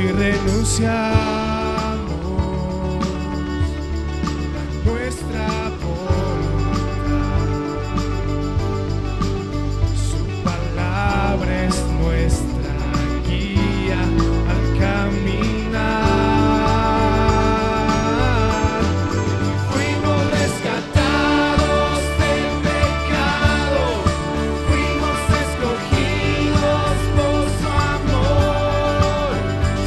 Hoy renunciamos a nuestra voluntad. Su palabra es nuestra guía al caminar. Fuimos rescatados del pecado, fuimos escogidos por su amor.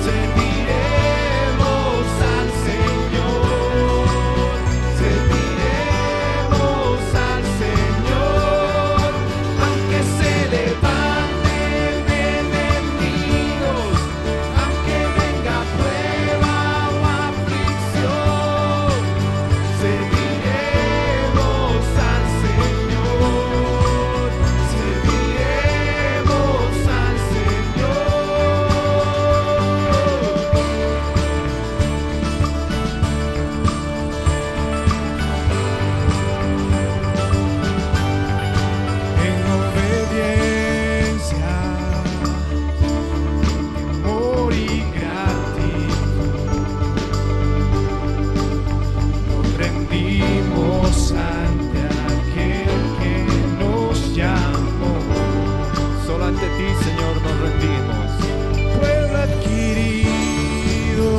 Serviremos al Señor, serviremos al Señor, aunque se levanten enemigos, aunque venga prueba o aflicción. Serviremos al Señor, serviremos al en obediencia, temor y gratitud, nos rendimos ante aquel que nos llamó. Solo ante ti, Señor, nos rendimos. Pueblo adquirido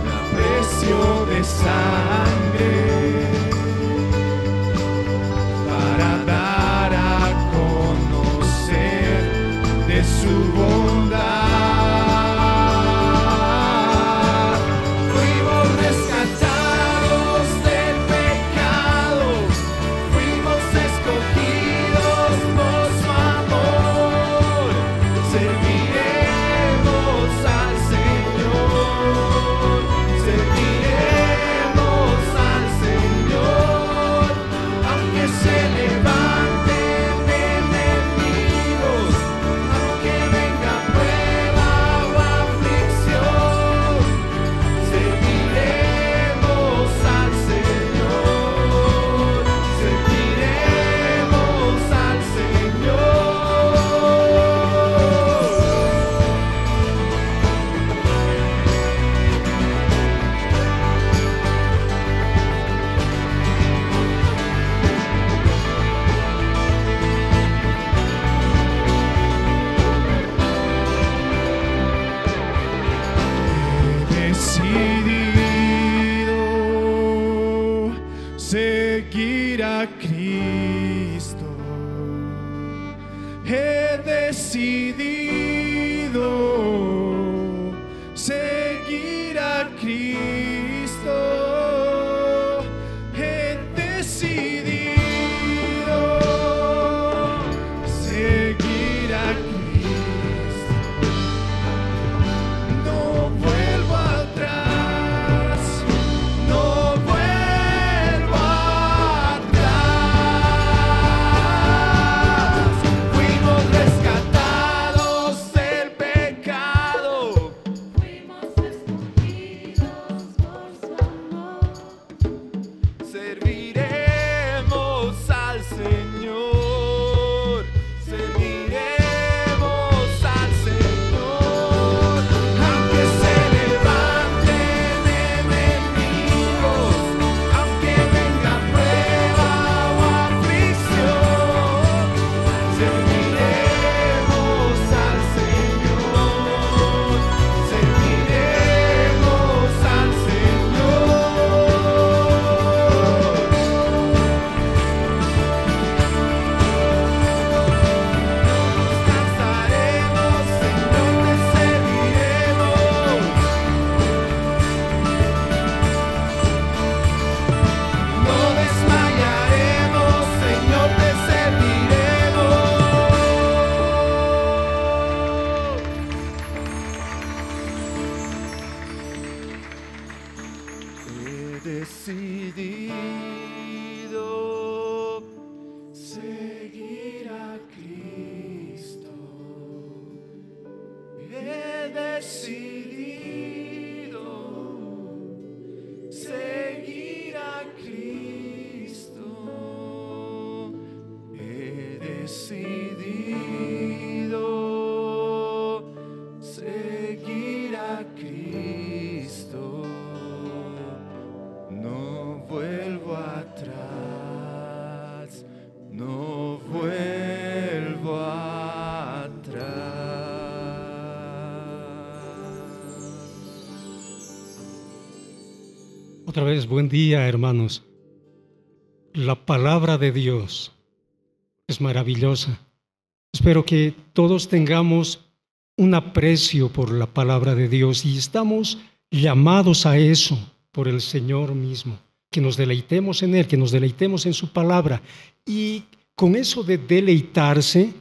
a precio de sangre, para dar a conocer de su bondad. Fuimos rescatados del pecado, fuimos escogidos por su amor. Serviremos al Señor, serviremos al Señor, aunque se levanten enemigos, aunque venga prueba o aflicción. Serviremos al Señor, serviremos al Señor. He decidido seguir a Cristo. He decidido seguir a Cristo. He decidido seguir a Cristo. No vuelvo atrás, no vuelvo atrás. Fuimos rescatados del pecado, Fuimos escogidos por su amor. serviremos al Señor, serviremos al Señor, aunque se levanten enemigos, aunque venga prueba o aflicción. Serviremos al Señor, serviremos al Descansaremos, Señor, te serviremos. No desmayaremos, Señor, te serviremos. He decidido seguir a Cristo. He decidido seguir a Cristo. He decidido seguir Otra vez, buen día, hermanos. La palabra de Dios es maravillosa. Espero que todos tengamos un aprecio por la palabra de Dios y estamos llamados a eso por el Señor mismo, que nos deleitemos en Él, que nos deleitemos en su palabra. Y con eso de deleitarse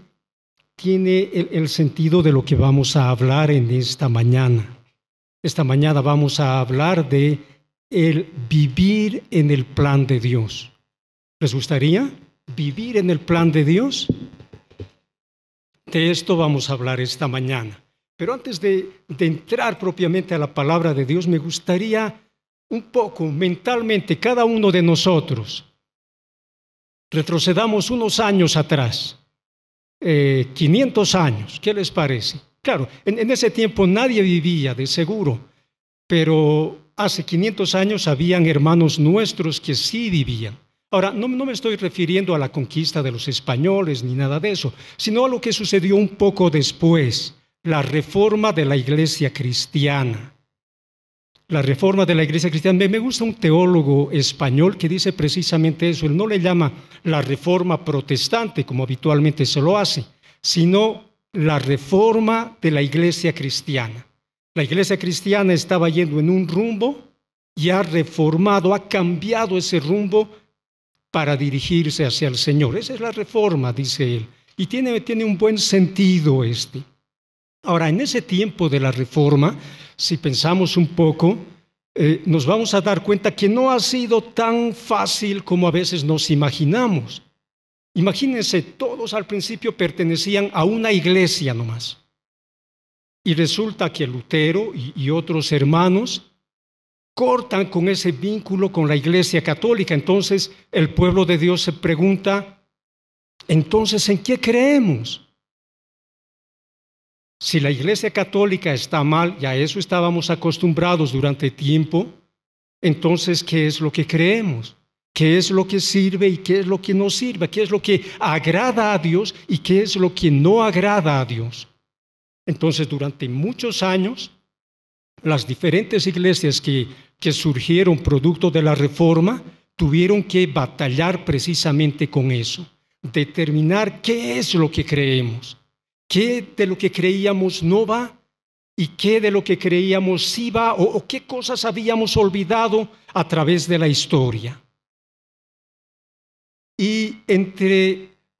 tiene el sentido de lo que vamos a hablar en esta mañana. Esta mañana vamos a hablar de el vivir en el plan de Dios. ¿Les gustaría vivir en el plan de Dios? De esto vamos a hablar esta mañana. Pero antes de entrar propiamente a la palabra de Dios, me gustaría un poco mentalmente, cada uno de nosotros, retrocedamos unos años atrás, 500 años, ¿qué les parece? Claro, en ese tiempo nadie vivía, de seguro, pero hace 500 años habían hermanos nuestros que sí vivían. Ahora, no me estoy refiriendo a la conquista de los españoles ni nada de eso, sino a lo que sucedió un poco después, la reforma de la iglesia cristiana. La reforma de la iglesia cristiana. Me gusta un teólogo español que dice precisamente eso. Él no le llama la reforma protestante, como habitualmente se lo hace, sino la reforma de la iglesia cristiana. La iglesia cristiana estaba yendo en un rumbo y ha reformado, ha cambiado ese rumbo para dirigirse hacia el Señor. Esa es la reforma, dice él, y tiene un buen sentido este. Ahora, en ese tiempo de la reforma, si pensamos un poco, nos vamos a dar cuenta que no ha sido tan fácil como a veces nos imaginamos. Imagínense, todos al principio pertenecían a una iglesia nomás. Y resulta que Lutero y otros hermanos cortan con ese vínculo con la iglesia católica. Entonces el pueblo de Dios se pregunta, entonces, ¿en qué creemos? Si la iglesia católica está mal, ya a eso estábamos acostumbrados durante tiempo, entonces, ¿qué es lo que creemos? ¿Qué es lo que sirve y qué es lo que no sirve? ¿Qué es lo que agrada a Dios y qué es lo que no agrada a Dios? Entonces, durante muchos años, las diferentes iglesias que surgieron producto de la reforma tuvieron que batallar precisamente con eso, determinar qué es lo que creemos, qué de lo que creíamos no va y qué de lo que creíamos sí va, o qué cosas habíamos olvidado a través de la historia. Y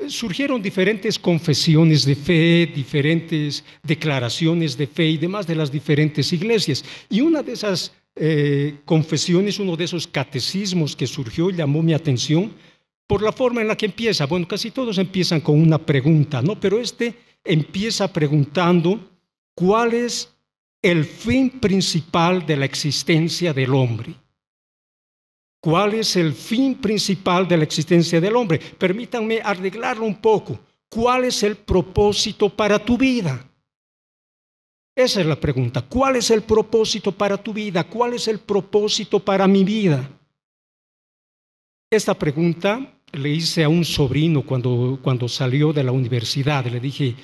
surgieron diferentes confesiones de fe, diferentes declaraciones de fe y demás de las diferentes iglesias. Y una de esas confesiones, uno de esos catecismos que surgió, llamó mi atención por la forma en la que empieza. Bueno, casi todos empiezan con una pregunta, ¿no? Pero empieza preguntando cuál es el fin principal de la existencia del hombre. ¿Cuál es el fin principal de la existencia del hombre? Permítanme arreglarlo un poco. ¿Cuál es el propósito para tu vida? Esa es la pregunta. ¿Cuál es el propósito para tu vida? ¿Cuál es el propósito para mi vida? Esta pregunta le hice a un sobrino cuando salió de la universidad. Le dije,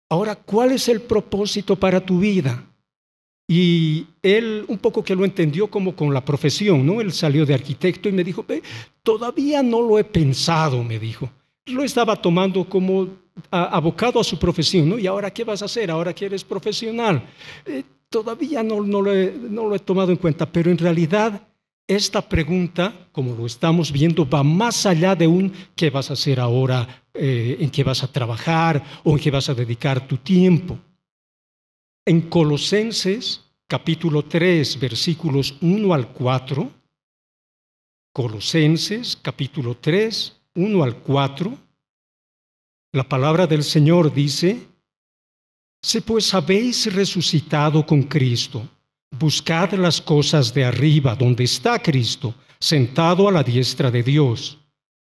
ahora, ¿cuál es el propósito para tu vida? Y él un poco que lo entendió como con la profesión, ¿no? Él salió de arquitecto y me dijo, todavía no lo he pensado, me dijo. Lo estaba tomando como abocado a su profesión, ¿no? ¿Y ahora qué vas a hacer? Ahora que eres profesional. Todavía no lo he tomado en cuenta, pero en realidad esta pregunta, como lo estamos viendo, va más allá de un ¿qué vas a hacer ahora? ¿En qué vas a trabajar? ¿O en qué vas a dedicar tu tiempo? En Colosenses, capítulo 3, versículos 1 al 4, Colosenses, capítulo 3, 1 al 4, la palabra del Señor dice, si pues habéis resucitado con Cristo, buscad las cosas de arriba, donde está Cristo, sentado a la diestra de Dios.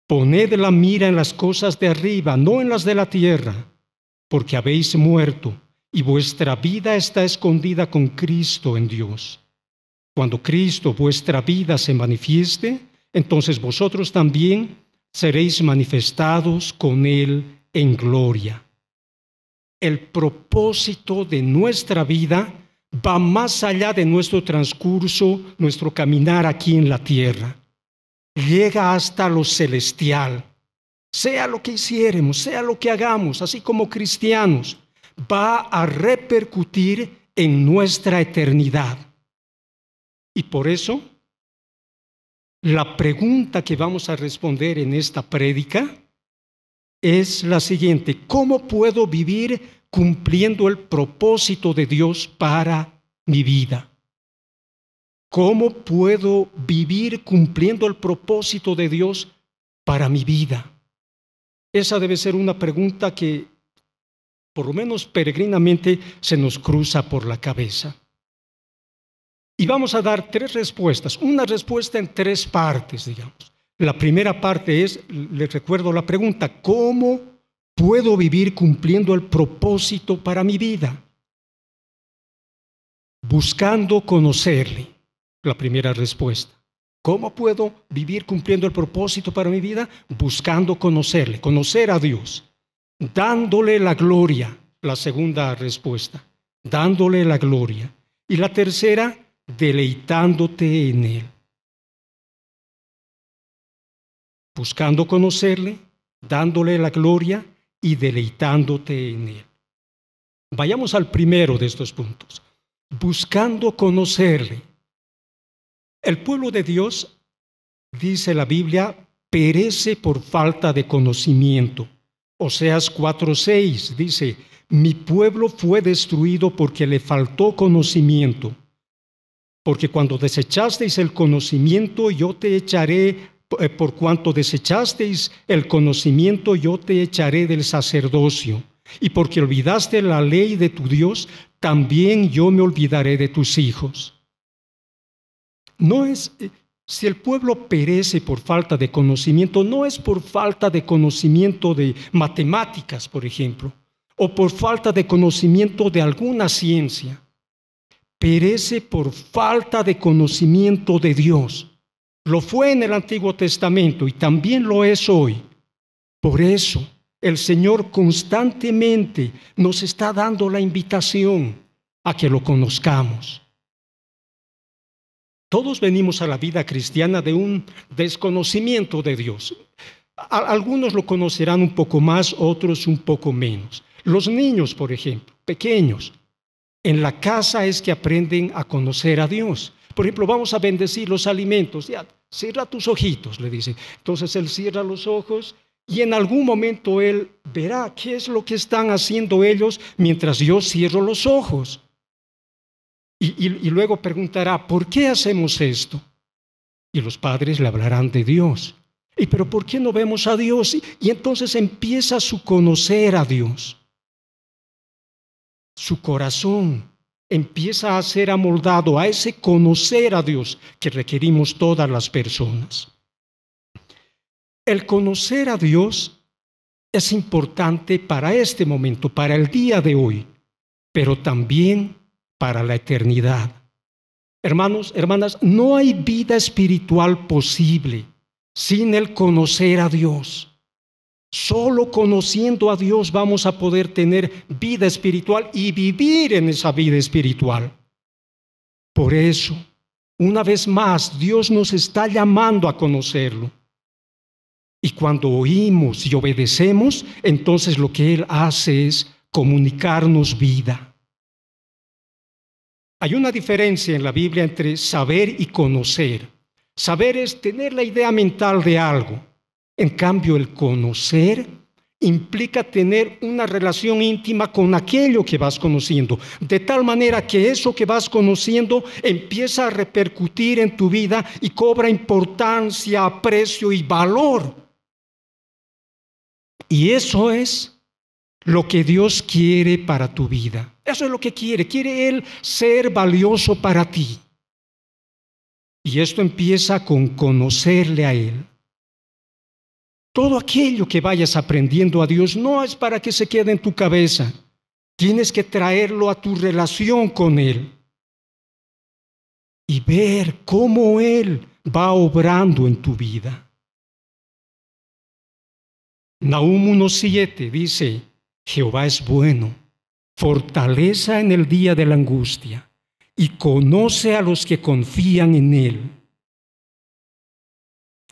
Poned la mira en las cosas de arriba, no en las de la tierra, porque habéis muerto, y vuestra vida está escondida con Cristo en Dios. Cuando Cristo, vuestra vida, se manifieste, entonces vosotros también seréis manifestados con Él en gloria. El propósito de nuestra vida va más allá de nuestro transcurso, nuestro caminar aquí en la tierra. Llega hasta lo celestial. Sea lo que hiciéramos, sea lo que hagamos, así como cristianos, va a repercutir en nuestra eternidad. Y por eso, la pregunta que vamos a responder en esta prédica es la siguiente: ¿cómo puedo vivir cumpliendo el propósito de Dios para mi vida? ¿Cómo puedo vivir cumpliendo el propósito de Dios para mi vida? Esa debe ser una pregunta que, por lo menos peregrinamente, se nos cruza por la cabeza. Y vamos a dar 3 respuestas, una respuesta en 3 partes, digamos. La primera parte es, les recuerdo la pregunta: ¿cómo puedo vivir cumpliendo el propósito para mi vida? Buscando conocerle, la primera respuesta. ¿Cómo puedo vivir cumpliendo el propósito para mi vida? Buscando conocerle, conocer a Dios. Dándole la gloria, la segunda respuesta. Dándole la gloria. Y la tercera, deleitándote en Él. Buscando conocerle, dándole la gloria y deleitándote en Él. Vayamos al primero de estos puntos. Buscando conocerle. El pueblo de Dios, dice la Biblia, perece por falta de conocimiento. Oseas 4:6 dice: mi pueblo fue destruido porque le faltó conocimiento. Porque cuando desechasteis el conocimiento, yo te echaré, por cuanto desechasteis el conocimiento, yo te echaré del sacerdocio. Y porque olvidaste la ley de tu Dios, también yo me olvidaré de tus hijos. No es, si el pueblo perece por falta de conocimiento, no es por falta de conocimiento de matemáticas, por ejemplo, o por falta de conocimiento de alguna ciencia. Perece por falta de conocimiento de Dios. Lo fue en el Antiguo Testamento y también lo es hoy. Por eso, el Señor constantemente nos está dando la invitación a que lo conozcamos. Todos venimos a la vida cristiana de un desconocimiento de Dios. Algunos lo conocerán un poco más, otros un poco menos. Los niños, por ejemplo, pequeños, en la casa es que aprenden a conocer a Dios. Por ejemplo, vamos a bendecir los alimentos. Ya, cierra tus ojitos, le dice. Entonces él cierra los ojos y en algún momento él verá qué es lo que están haciendo ellos mientras yo cierro los ojos. Y luego preguntará: ¿por qué hacemos esto? Y los padres le hablarán de Dios. ¿Pero por qué no vemos a Dios? Y entonces empieza su conocer a Dios. Su corazón empieza a ser amoldado a ese conocer a Dios que requerimos todas las personas. El conocer a Dios es importante para este momento, para el día de hoy, pero también para la eternidad. Hermanos, hermanas, no hay vida espiritual posible sin el conocer a Dios. Solo conociendo a Dios vamos a poder tener vida espiritual y vivir en esa vida espiritual. Por eso, una vez más, Dios nos está llamando a conocerlo. Y cuando oímos y obedecemos, entonces lo que Él hace es comunicarnos vida. Hay una diferencia en la Biblia entre saber y conocer. Saber es tener la idea mental de algo. En cambio, el conocer implica tener una relación íntima con aquello que vas conociendo, de tal manera que eso que vas conociendo empieza a repercutir en tu vida y cobra importancia, aprecio y valor. Y eso es lo que Dios quiere para tu vida. Eso es lo que quiere. Quiere Él ser valioso para ti. Y esto empieza con conocerle a Él. Todo aquello que vayas aprendiendo a Dios no es para que se quede en tu cabeza. Tienes que traerlo a tu relación con Él. Y ver cómo Él va obrando en tu vida. Nahum 1:7 dice: Jehová es bueno, fortaleza en el día de la angustia, y conoce a los que confían en Él.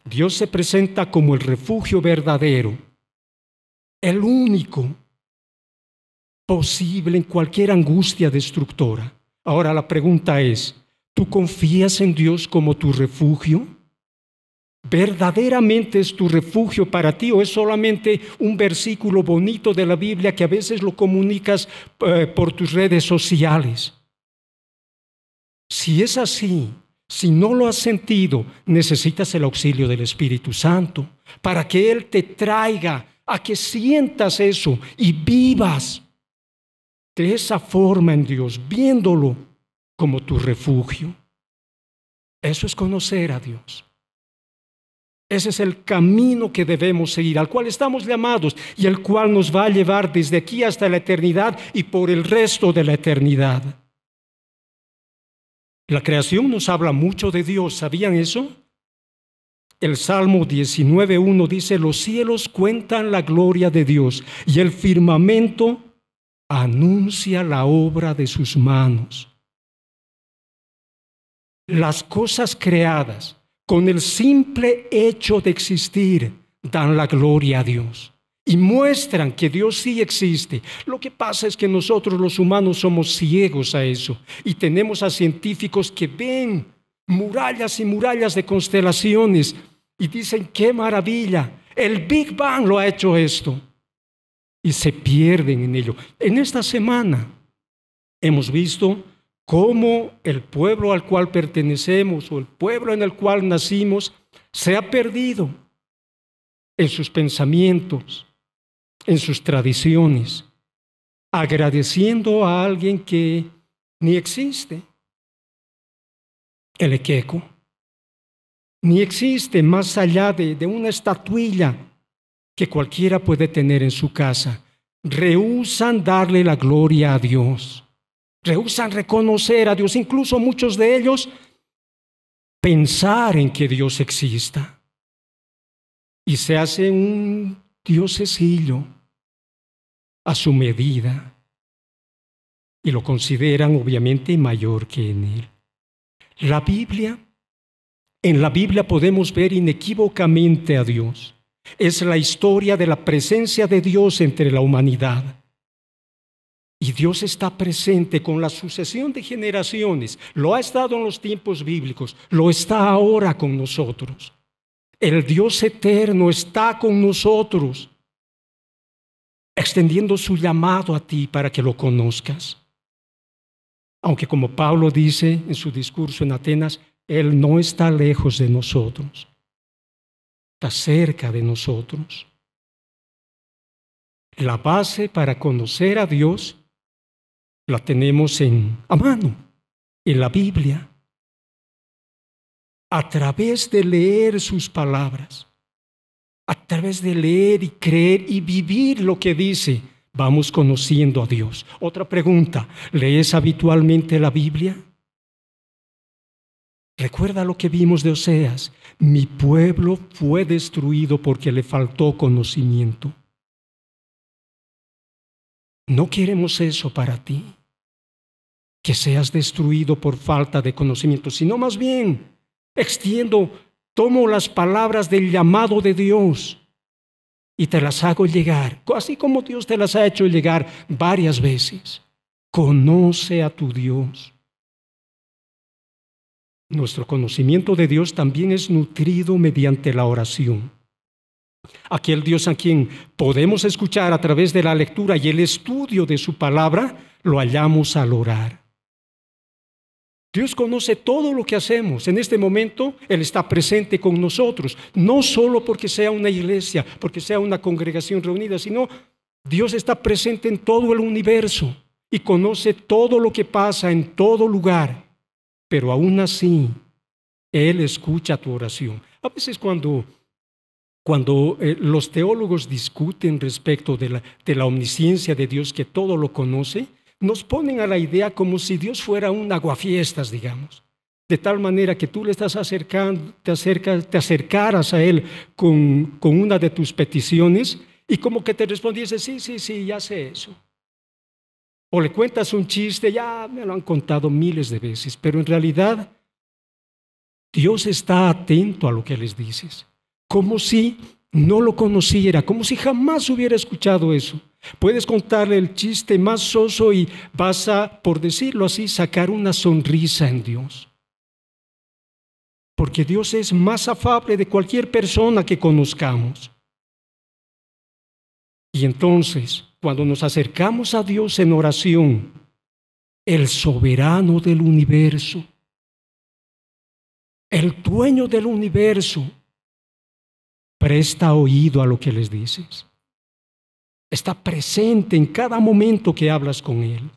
Dios se presenta como el refugio verdadero, el único posible en cualquier angustia destructora. Ahora la pregunta es, ¿tú confías en Dios como tu refugio? ¿Verdaderamente es tu refugio para ti o es solamente un versículo bonito de la Biblia que a veces lo comunicas por tus redes sociales? Si es así, si no lo has sentido, necesitas el auxilio del Espíritu Santo para que Él te traiga a que sientas eso y vivas de esa forma en Dios, viéndolo como tu refugio. Eso es conocer a Dios. Ese es el camino que debemos seguir, al cual estamos llamados y el cual nos va a llevar desde aquí hasta la eternidad y por el resto de la eternidad. La creación nos habla mucho de Dios, ¿sabían eso? El Salmo 19:1 dice, los cielos cuentan la gloria de Dios y el firmamento anuncia la obra de sus manos. Las cosas creadas, con el simple hecho de existir, dan la gloria a Dios y muestran que Dios sí existe. Lo que pasa es que nosotros los humanos somos ciegos a eso y tenemos a científicos que ven murallas y murallas de constelaciones y dicen, ¡qué maravilla! El Big Bang lo ha hecho esto. Y se pierden en ello. En esta semana hemos visto cómo el pueblo al cual pertenecemos o el pueblo en el cual nacimos se ha perdido en sus pensamientos, en sus tradiciones, agradeciendo a alguien que ni existe, el equeco, ni existe más allá de una estatuilla que cualquiera puede tener en su casa. Rehúsan darle la gloria a Dios. Rehúsan reconocer a Dios. Incluso muchos de ellos pensar en que Dios exista. Y se hace un diosecillo a su medida. Y lo consideran obviamente mayor que en Él. En la Biblia podemos ver inequívocamente a Dios. Es la historia de la presencia de Dios entre la humanidad. Y Dios está presente con la sucesión de generaciones. Lo ha estado en los tiempos bíblicos, lo está ahora con nosotros. El Dios eterno está con nosotros, extendiendo su llamado a ti para que lo conozcas. Aunque como Pablo dice en su discurso en Atenas, Él no está lejos de nosotros. Está cerca de nosotros. La base para conocer a Dios la tenemos a mano, en la Biblia, a través de leer sus palabras, a través de leer y creer y vivir lo que dice, vamos conociendo a Dios. Otra pregunta, ¿lees habitualmente la Biblia? Recuerda lo que vimos de Oseas, mi pueblo fue destruido porque le faltó conocimiento. No queremos eso para ti, que seas destruido por falta de conocimiento, sino más bien tomo las palabras del llamado de Dios y te las hago llegar, así como Dios te las ha hecho llegar varias veces. Conoce a tu Dios. Nuestro conocimiento de Dios también es nutrido mediante la oración. Aquel Dios a quien podemos escuchar a través de la lectura y el estudio de su palabra, lo hallamos al orar. Dios conoce todo lo que hacemos. En este momento, Él está presente con nosotros, no solo porque sea una iglesia, porque sea una congregación reunida, sino Dios está presente en todo el universo y conoce todo lo que pasa en todo lugar. Pero aún así, Él escucha tu oración. A veces cuando los teólogos discuten respecto de la omnisciencia de Dios, que todo lo conoce, nos ponen a la idea como si Dios fuera un aguafiestas, digamos. De tal manera que tú le estás te acercaras a Él con una de tus peticiones y como que te respondiese, sí, ya sé eso. O le cuentas un chiste, ya me lo han contado miles de veces, pero en realidad Dios está atento a lo que les dices, como si no lo conociera, como si jamás hubiera escuchado eso. Puedes contarle el chiste más soso y vas a, por decirlo así, sacar una sonrisa en Dios. Porque Dios es más afable de cualquier persona que conozcamos. Y entonces, cuando nos acercamos a Dios en oración, el soberano del universo, el dueño del universo, presta oído a lo que les dices. Está presente en cada momento que hablas con Él.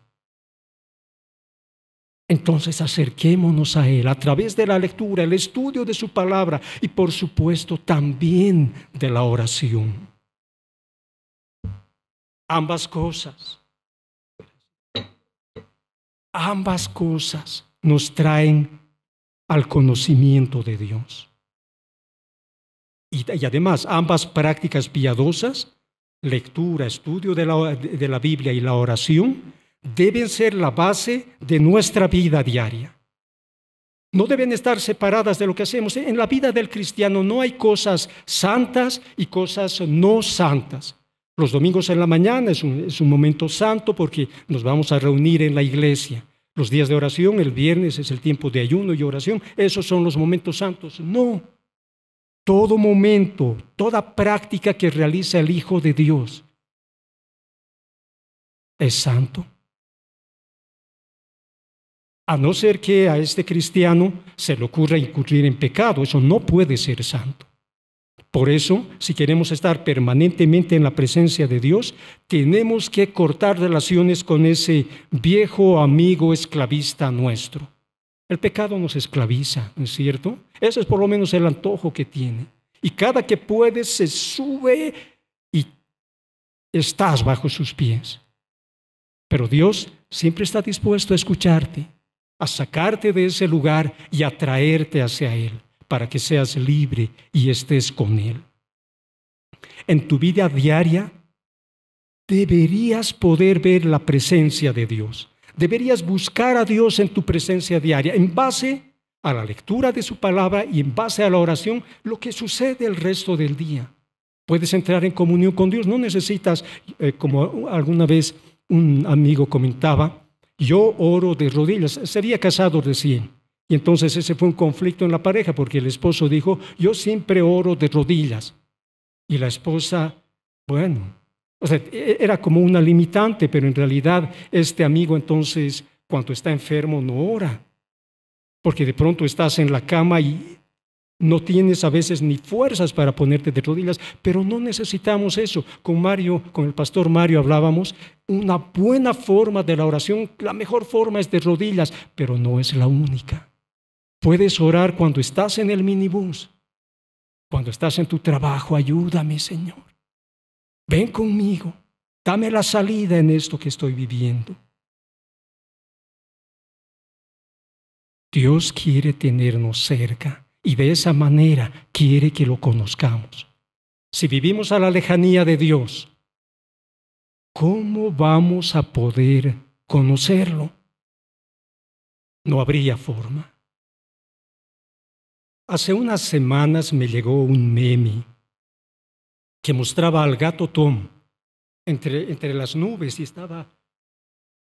Entonces acerquémonos a Él a través de la lectura, el estudio de su palabra y por supuesto también de la oración. Ambas cosas nos traen al conocimiento de Dios. Y además, ambas prácticas piadosas, lectura, estudio de la Biblia y la oración, deben ser la base de nuestra vida diaria. No deben estar separadas de lo que hacemos. En la vida del cristiano no hay cosas santas y cosas no santas. Los domingos en la mañana es un momento santo porque nos vamos a reunir en la iglesia. Los días de oración, el viernes es el tiempo de ayuno y oración. Esos son los momentos santos. No. Todo momento, toda práctica que realiza el Hijo de Dios es santo. A no ser que a este cristiano se le ocurra incurrir en pecado, eso no puede ser santo. Por eso, si queremos estar permanentemente en la presencia de Dios, tenemos que cortar relaciones con ese viejo amigo esclavista nuestro. El pecado nos esclaviza, ¿no es cierto? Ese es por lo menos el antojo que tiene. Y cada que puede se sube y estás bajo sus pies. Pero Dios siempre está dispuesto a escucharte, a sacarte de ese lugar y a traerte hacia Él, para que seas libre y estés con Él. En tu vida diaria deberías poder ver la presencia de Dios. Deberías buscar a Dios en tu presencia diaria, en base a la lectura de su palabra y en base a la oración, lo que sucede el resto del día. Puedes entrar en comunión con Dios, no necesitas, como alguna vez un amigo comentaba, yo oro de rodillas, se había casado recién. Y entonces ese fue un conflicto en la pareja porque el esposo dijo, yo siempre oro de rodillas. Y la esposa, bueno, o sea, era como una limitante, pero en realidad este amigo entonces cuando está enfermo no ora. Porque de pronto estás en la cama y no tienes a veces ni fuerzas para ponerte de rodillas, pero no necesitamos eso. Con el pastor Mario hablábamos, una buena forma de la oración, la mejor forma es de rodillas, pero no es la única. Puedes orar cuando estás en el minibús, cuando estás en tu trabajo, ayúdame, Señor. Ven conmigo, dame la salida en esto que estoy viviendo. Dios quiere tenernos cerca y de esa manera quiere que lo conozcamos. Si vivimos a la lejanía de Dios, ¿cómo vamos a poder conocerlo? No habría forma. Hace unas semanas me llegó un meme que mostraba al gato Tom entre las nubes y estaba,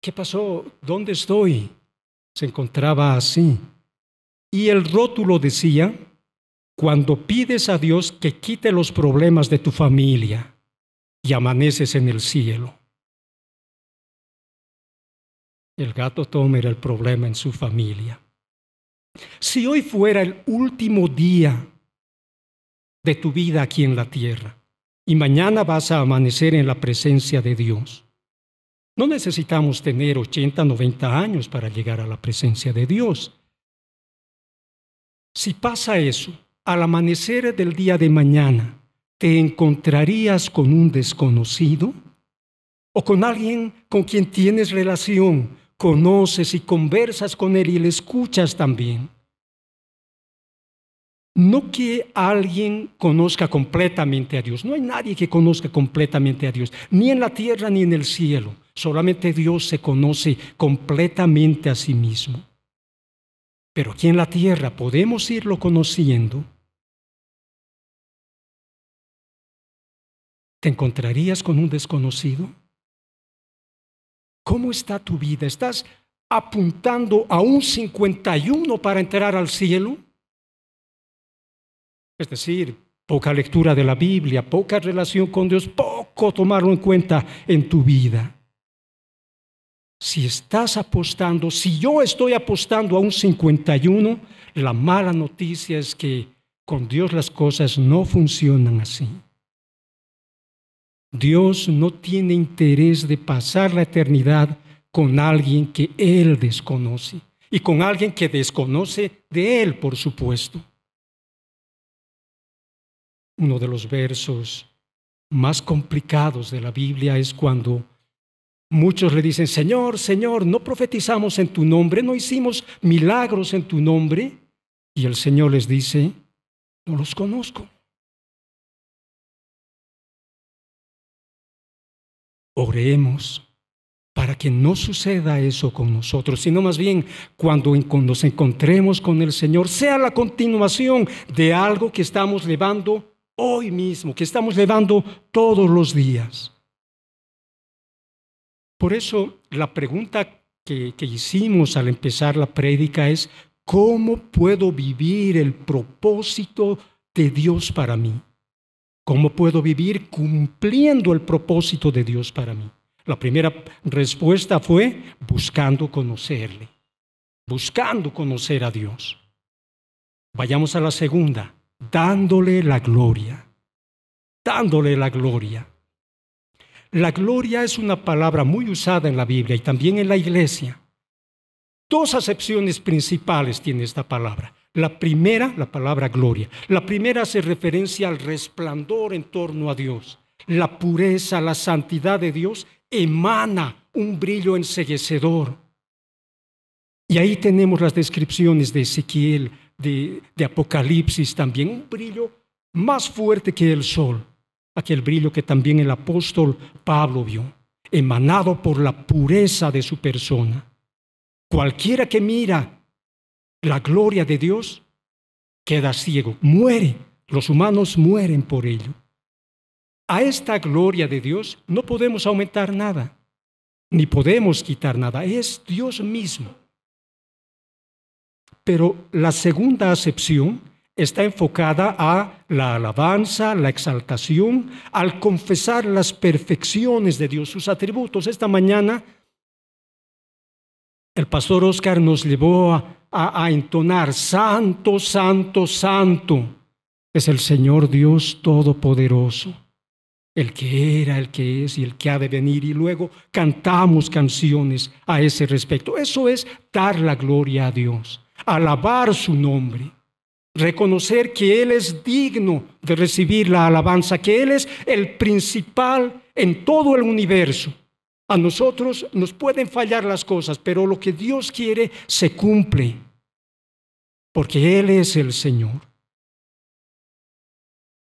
¿qué pasó? ¿Dónde estoy? Se encontraba así. Y el rótulo decía, cuando pides a Dios que quite los problemas de tu familia y amaneces en el cielo. El gato Tom era el problema en su familia. Si hoy fuera el último día de tu vida aquí en la tierra y mañana vas a amanecer en la presencia de Dios, no necesitamos tener 80, 90 años para llegar a la presencia de Dios. Si pasa eso, al amanecer del día de mañana, ¿te encontrarías con un desconocido? ¿O con alguien con quien tienes relación? Conoces y conversas con él y le escuchas también. No que alguien conozca completamente a Dios. No hay nadie que conozca completamente a Dios, ni en la tierra ni en el cielo. Solamente Dios se conoce completamente a sí mismo. Pero aquí en la tierra podemos irlo conociendo. ¿Te encontrarías con un desconocido? ¿Cómo está tu vida? ¿Estás apuntando a un 51 para entrar al cielo? Es decir, poca lectura de la Biblia, poca relación con Dios, poco tomarlo en cuenta en tu vida. Si estás apostando, si yo estoy apostando a un 51, la mala noticia es que con Dios las cosas no funcionan así. Dios no tiene interés de pasar la eternidad con alguien que Él desconoce y con alguien que desconoce de Él, por supuesto. Uno de los versos más complicados de la Biblia es cuando muchos le dicen: Señor, Señor, ¿no profetizamos en tu nombre? ¿No hicimos milagros en tu nombre? Y el Señor les dice: no los conozco. Oremos para que no suceda eso con nosotros, sino más bien cuando nos encontremos con el Señor, sea la continuación de algo que estamos llevando hoy mismo, que estamos llevando todos los días. Por eso la pregunta que hicimos al empezar la prédica es: ¿cómo puedo vivir el propósito de Dios para mí? ¿Cómo puedo vivir cumpliendo el propósito de Dios para mí? La primera respuesta fue buscando conocerle, buscando conocer a Dios. Vayamos a la segunda: dándole la gloria, dándole la gloria. La gloria es una palabra muy usada en la Biblia y también en la iglesia. Dos acepciones principales tiene esta palabra. La primera, la palabra gloria. La primera hace referencia al resplandor en torno a Dios. La pureza, la santidad de Dios emana un brillo enceguecedor. Y ahí tenemos las descripciones de Ezequiel, de Apocalipsis también. Un brillo más fuerte que el sol. Aquel brillo que también el apóstol Pablo vio, emanado por la pureza de su persona. Cualquiera que mira la gloria de Dios queda ciego, muere. Los humanos mueren por ello. A esta gloria de Dios no podemos aumentar nada, ni podemos quitar nada. Es Dios mismo. Pero la segunda acepción está enfocada a la alabanza, la exaltación, al confesar las perfecciones de Dios, sus atributos. Esta mañana el pastor Oscar nos llevó a entonar: Santo, Santo, Santo es el Señor Dios Todopoderoso, el que era, el que es y el que ha de venir. Y luego cantamos canciones a ese respecto. Eso es dar la gloria a Dios, alabar su nombre, reconocer que Él es digno de recibir la alabanza, que Él es el principal en todo el universo. A nosotros nos pueden fallar las cosas, pero lo que Dios quiere se cumple, porque Él es el Señor.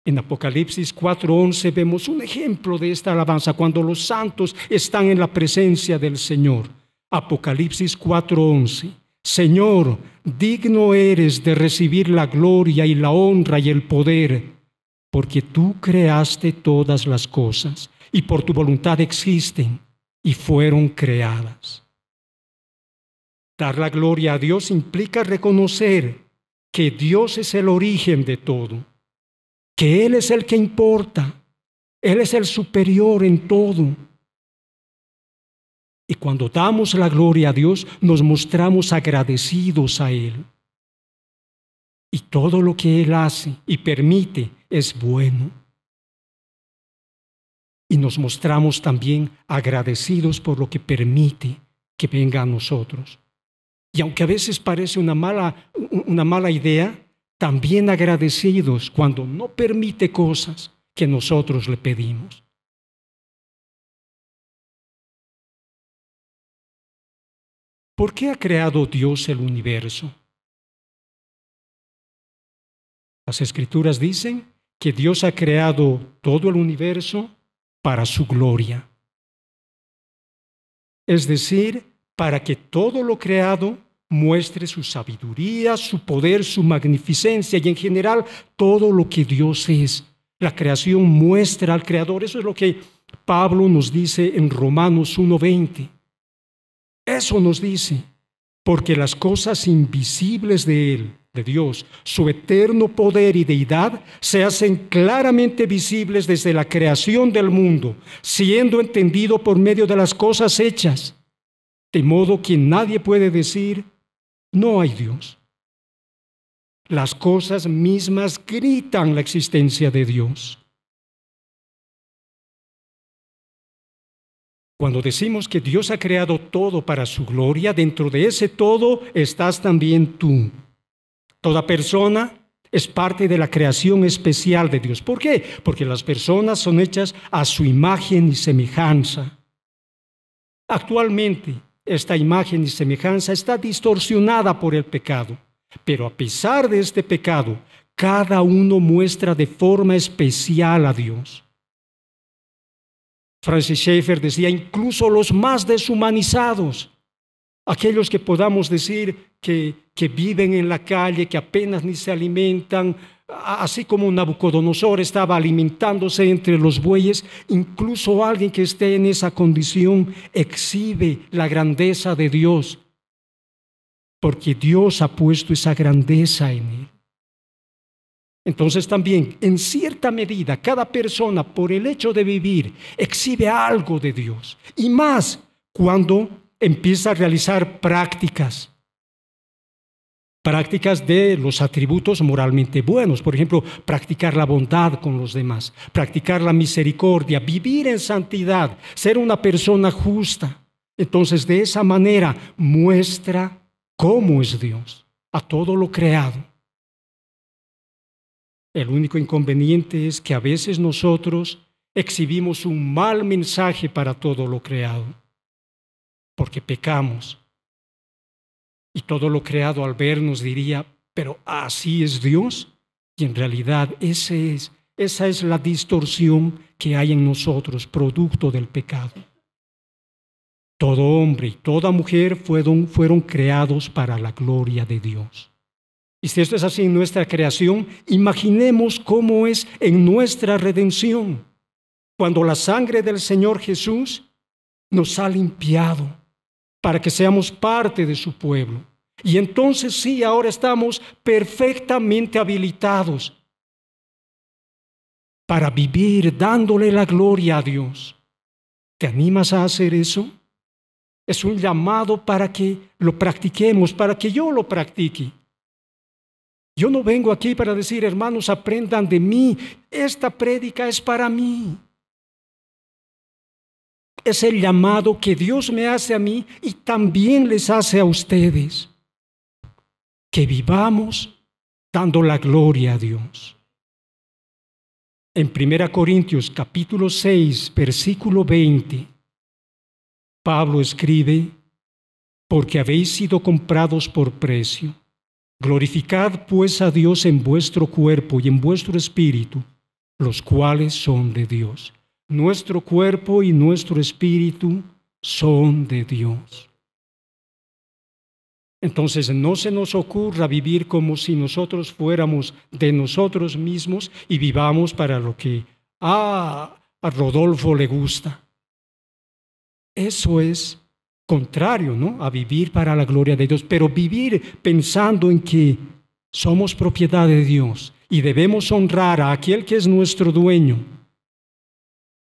En Apocalipsis 4:11 vemos un ejemplo de esta alabanza cuando los santos están en la presencia del Señor. Apocalipsis 4:11: Señor, digno eres de recibir la gloria y la honra y el poder, porque tú creaste todas las cosas y por tu voluntad existen y fueron creadas. Dar la gloria a Dios implica reconocer que Dios es el origen de todo, que Él es el que importa, Él es el superior en todo. Y cuando damos la gloria a Dios, nos mostramos agradecidos a Él. Y todo lo que Él hace y permite es bueno. Y nos mostramos también agradecidos por lo que permite que venga a nosotros. Y aunque a veces parece una mala idea, también agradecidos cuando no permite cosas que nosotros le pedimos. ¿Por qué ha creado Dios el universo? Las Escrituras dicen que Dios ha creado todo el universo para su gloria. es decir, para que todo lo creado muestre su sabiduría, su poder, su magnificencia y en general todo lo que Dios es. La creación muestra al Creador. Eso es lo que Pablo nos dice en Romanos 1:20. Eso nos dice, porque las cosas invisibles de Él, de Dios, su eterno poder y deidad, se hacen claramente visibles desde la creación del mundo, siendo entendido por medio de las cosas hechas, de modo que nadie puede decir, no hay Dios. Las cosas mismas gritan la existencia de Dios. Cuando decimos que Dios ha creado todo para su gloria, dentro de ese todo estás también tú. Toda persona es parte de la creación especial de Dios. ¿Por qué? Porque las personas son hechas a su imagen y semejanza. Actualmente, esta imagen y semejanza está distorsionada por el pecado. Pero a pesar de este pecado, cada uno muestra de forma especial a Dios. Francis Schaeffer decía, incluso los más deshumanizados, aquellos que podamos decir que viven en la calle, que apenas ni se alimentan, así como Nabucodonosor estaba alimentándose entre los bueyes, incluso alguien que esté en esa condición exhibe la grandeza de Dios, porque Dios ha puesto esa grandeza en él. Entonces también, en cierta medida, cada persona, por el hecho de vivir, exhibe algo de Dios. Y más cuando empieza a realizar prácticas de los atributos moralmente buenos. Por ejemplo, practicar la bondad con los demás, practicar la misericordia, vivir en santidad, ser una persona justa. Entonces, de esa manera muestra cómo es Dios a todo lo creado. El único inconveniente es que a veces nosotros exhibimos un mal mensaje para todo lo creado, porque pecamos. Y todo lo creado al vernos diría, pero ¿así es Dios? Y en realidad esa es la distorsión que hay en nosotros, producto del pecado. Todo hombre y toda mujer fueron creados para la gloria de Dios. Y si esto es así en nuestra creación, imaginemos cómo es en nuestra redención, cuando la sangre del Señor Jesús nos ha limpiado para que seamos parte de su pueblo. Y entonces sí, ahora estamos perfectamente habilitados para vivir dándole la gloria a Dios. ¿Te animas a hacer eso? Es un llamado para que lo practiquemos, para que yo lo practique. Yo no vengo aquí para decir, hermanos, aprendan de mí. Esta prédica es para mí. Es el llamado que Dios me hace a mí y también les hace a ustedes. Que vivamos dando la gloria a Dios. En 1 Corintios capítulo 6, versículo 20, Pablo escribe, porque habéis sido comprados por precio. Glorificad pues a Dios en vuestro cuerpo y en vuestro espíritu, los cuales son de Dios. Nuestro cuerpo y nuestro espíritu son de Dios. Entonces no se nos ocurra vivir como si nosotros fuéramos de nosotros mismos y vivamos para lo que a Rodolfo le gusta. Eso es contrario, ¿no?, a vivir para la gloria de Dios, pero vivir pensando en que somos propiedad de Dios y debemos honrar a aquel que es nuestro dueño.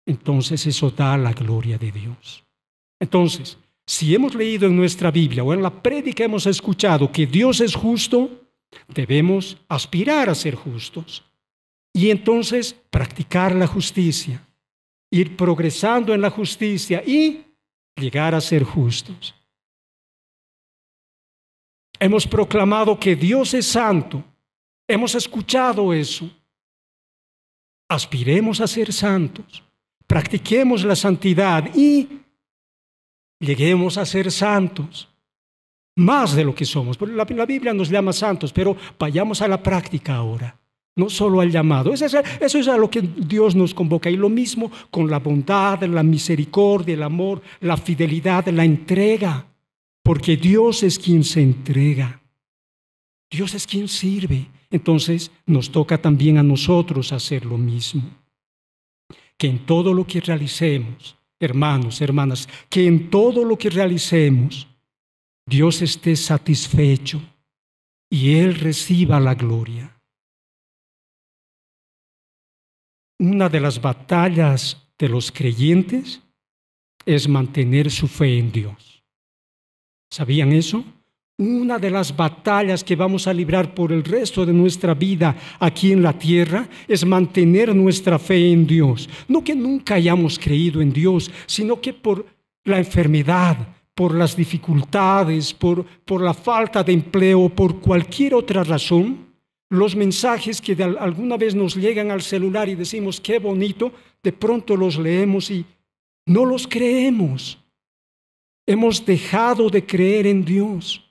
Entonces eso da la gloria de Dios. Entonces, si hemos leído en nuestra Biblia o en la prédica hemos escuchado que Dios es justo, debemos aspirar a ser justos. Y entonces practicar la justicia, ir progresando en la justicia y llegar a ser justos. Hemos proclamado que Dios es santo. Hemos escuchado eso. Aspiremos a ser santos. Practiquemos la santidad y lleguemos a ser santos. Más de lo que somos. La Biblia nos llama santos, pero vayamos a la práctica ahora. no solo al llamado. Eso es a lo que Dios nos convoca. Y lo mismo con la bondad, la misericordia, el amor, la fidelidad, la entrega. Porque Dios es quien se entrega. Dios es quien sirve. Entonces nos toca también a nosotros hacer lo mismo. Que en todo lo que realicemos, hermanos, hermanas, que en todo lo que realicemos, Dios esté satisfecho y Él reciba la gloria. Una de las batallas de los creyentes es mantener su fe en Dios. ¿Sabían eso? Una de las batallas que vamos a librar por el resto de nuestra vida aquí en la tierra es mantener nuestra fe en Dios. No que nunca hayamos creído en Dios, sino que por la enfermedad, por las dificultades, por la falta de empleo, por cualquier otra razón, los mensajes que alguna vez nos llegan al celular y decimos qué bonito, de pronto los leemos y no los creemos. Hemos dejado de creer en Dios.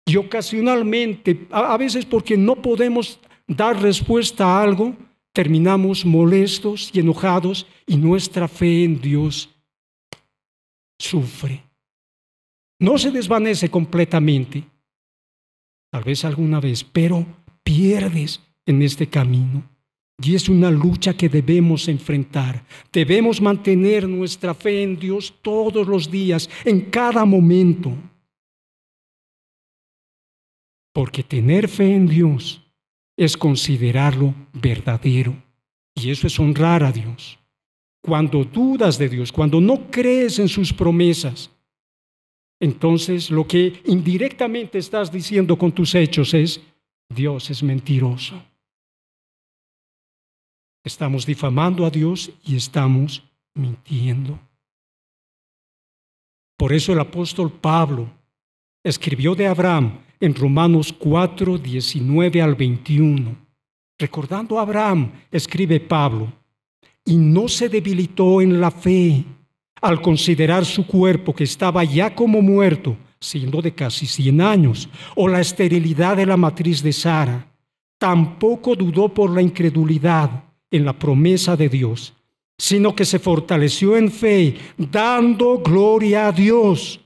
Y ocasionalmente, a veces porque no podemos dar respuesta a algo, terminamos molestos y enojados y nuestra fe en Dios sufre. No se desvanece completamente, tal vez alguna vez, pero pierdes en este camino. Y es una lucha que debemos enfrentar. Debemos mantener nuestra fe en Dios todos los días, en cada momento. Porque tener fe en Dios es considerarlo verdadero. Y eso es honrar a Dios. Cuando dudas de Dios, cuando no crees en sus promesas, entonces lo que indirectamente estás diciendo con tus hechos es: Dios es mentiroso. Estamos difamando a Dios y estamos mintiendo. Por eso el apóstol Pablo escribió de Abraham en Romanos 4, 19 al 21. Recordando a Abraham, escribe Pablo: y no se debilitó en la fe al considerar su cuerpo que estaba ya como muerto, siendo de casi 100 años, o la esterilidad de la matriz de Sara. Tampoco dudó por la incredulidad en la promesa de Dios, sino que se fortaleció en fe, dando gloria a Dios,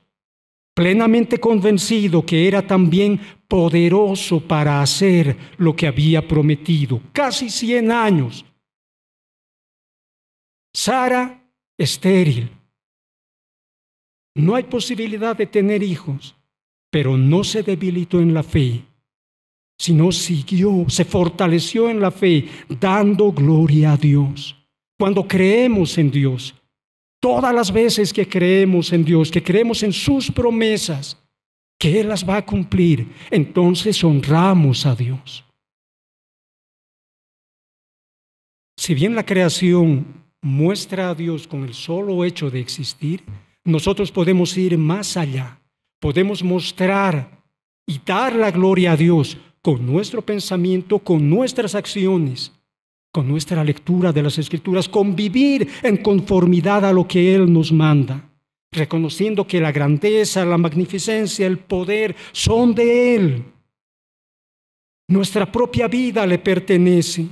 plenamente convencido que era también poderoso para hacer lo que había prometido. Casi 100 años. Sara, estéril. No hay posibilidad de tener hijos, pero no se debilitó en la fe, sino siguió, se fortaleció en la fe, dando gloria a Dios. Cuando creemos en Dios, todas las veces que creemos en Dios, que creemos en sus promesas, que Él las va a cumplir, entonces honramos a Dios. Si bien la creación muestra a Dios con el solo hecho de existir, nosotros podemos ir más allá. Podemos mostrar y dar la gloria a Dios con nuestro pensamiento, con nuestras acciones, con nuestra lectura de las Escrituras, con vivir en conformidad a lo que Él nos manda, reconociendo que la grandeza, la magnificencia, el poder son de Él. Nuestra propia vida le pertenece.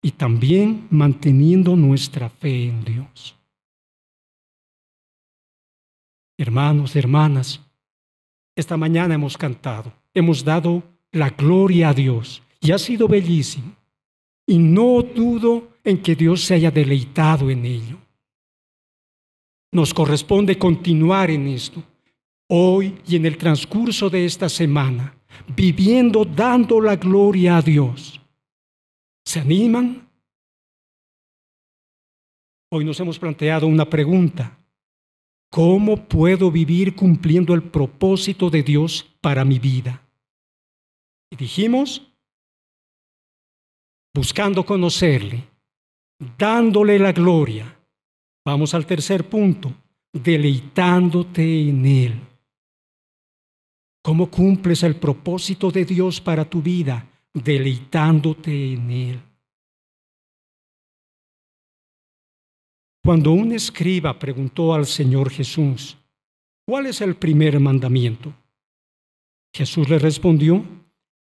Y también manteniendo nuestra fe en Dios. Hermanos, hermanas, esta mañana hemos cantado, hemos dado la gloria a Dios y ha sido bellísimo. Y no dudo en que Dios se haya deleitado en ello. Nos corresponde continuar en esto, hoy y en el transcurso de esta semana, viviendo, dando la gloria a Dios. ¿Se animan? Hoy nos hemos planteado una pregunta: ¿cómo puedo vivir cumpliendo el propósito de Dios para mi vida? Y dijimos, buscando conocerle, dándole la gloria. Vamos al tercer punto: deleitándote en Él. ¿Cómo cumples el propósito de Dios para tu vida? Deleitándote en Él. Cuando un escriba preguntó al Señor Jesús, ¿cuál es el primer mandamiento? Jesús le respondió,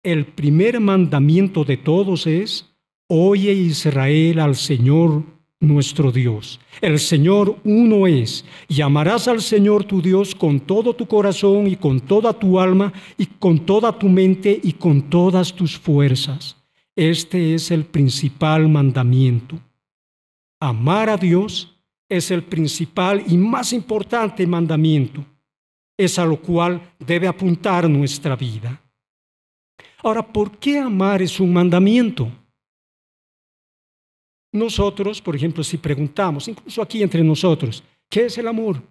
el primer mandamiento de todos es: oye Israel al Señor nuestro Dios. El Señor uno es, y amarás al Señor tu Dios con todo tu corazón y con toda tu alma y con toda tu mente y con todas tus fuerzas. Este es el principal mandamiento. Amar a Dios es el principal y más importante mandamiento. Es a lo cual debe apuntar nuestra vida. Ahora, ¿por qué amar es un mandamiento? Nosotros, por ejemplo, si preguntamos, incluso aquí entre nosotros, ¿qué es el amor?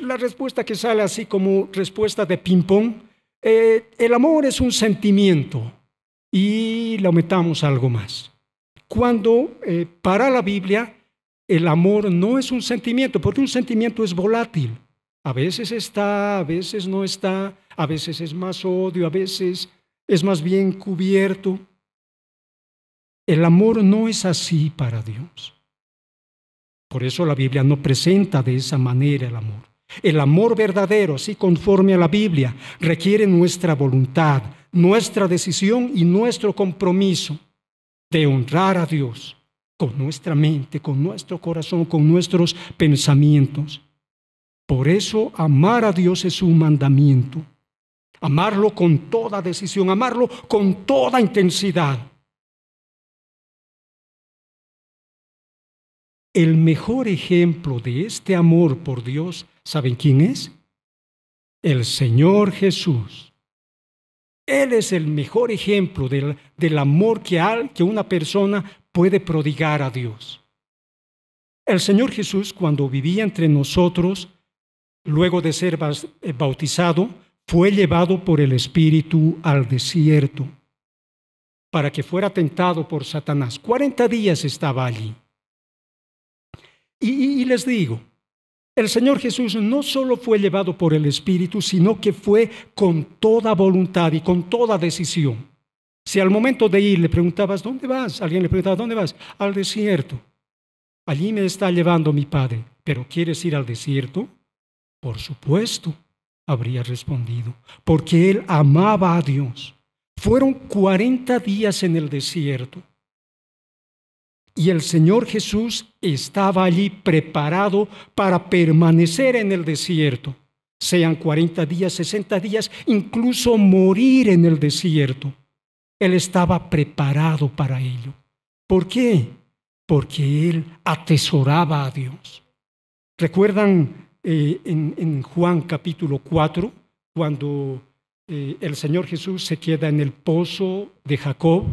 La respuesta que sale así como respuesta de ping-pong, el amor es un sentimiento, y le aumentamos algo más. Cuando para la Biblia el amor no es un sentimiento, porque un sentimiento es volátil. A veces está, a veces no está, a veces es más odio, a veces es más bien cubierto. El amor no es así para Dios. Por eso la Biblia no presenta de esa manera el amor. El amor verdadero, así conforme a la Biblia, requiere nuestra voluntad, nuestra decisión y nuestro compromiso de honrar a Dios con nuestra mente, con nuestro corazón, con nuestros pensamientos. Por eso amar a Dios es un mandamiento. Amarlo con toda decisión, amarlo con toda intensidad. El mejor ejemplo de este amor por Dios, ¿saben quién es? El Señor Jesús. Él es el mejor ejemplo del amor que una persona puede prodigar a Dios. El Señor Jesús, cuando vivía entre nosotros, luego de ser bautizado, fue llevado por el Espíritu al desierto para que fuera tentado por Satanás. 40 días estaba allí. Y les digo, el Señor Jesús no solo fue llevado por el Espíritu, sino que fue con toda voluntad y con toda decisión. Si al momento de ir le preguntabas, ¿dónde vas? Alguien le preguntaba, ¿dónde vas? Al desierto. Allí me está llevando mi Padre. ¿Pero quieres ir al desierto? Por supuesto, habría respondido, porque él amaba a Dios. Fueron 40 días en el desierto. Y el Señor Jesús estaba allí preparado para permanecer en el desierto, sean 40 días, 60 días, incluso morir en el desierto. Él estaba preparado para ello. ¿Por qué? Porque él atesoraba a Dios. ¿Recuerdan en Juan capítulo 4, cuando el Señor Jesús se queda en el pozo de Jacob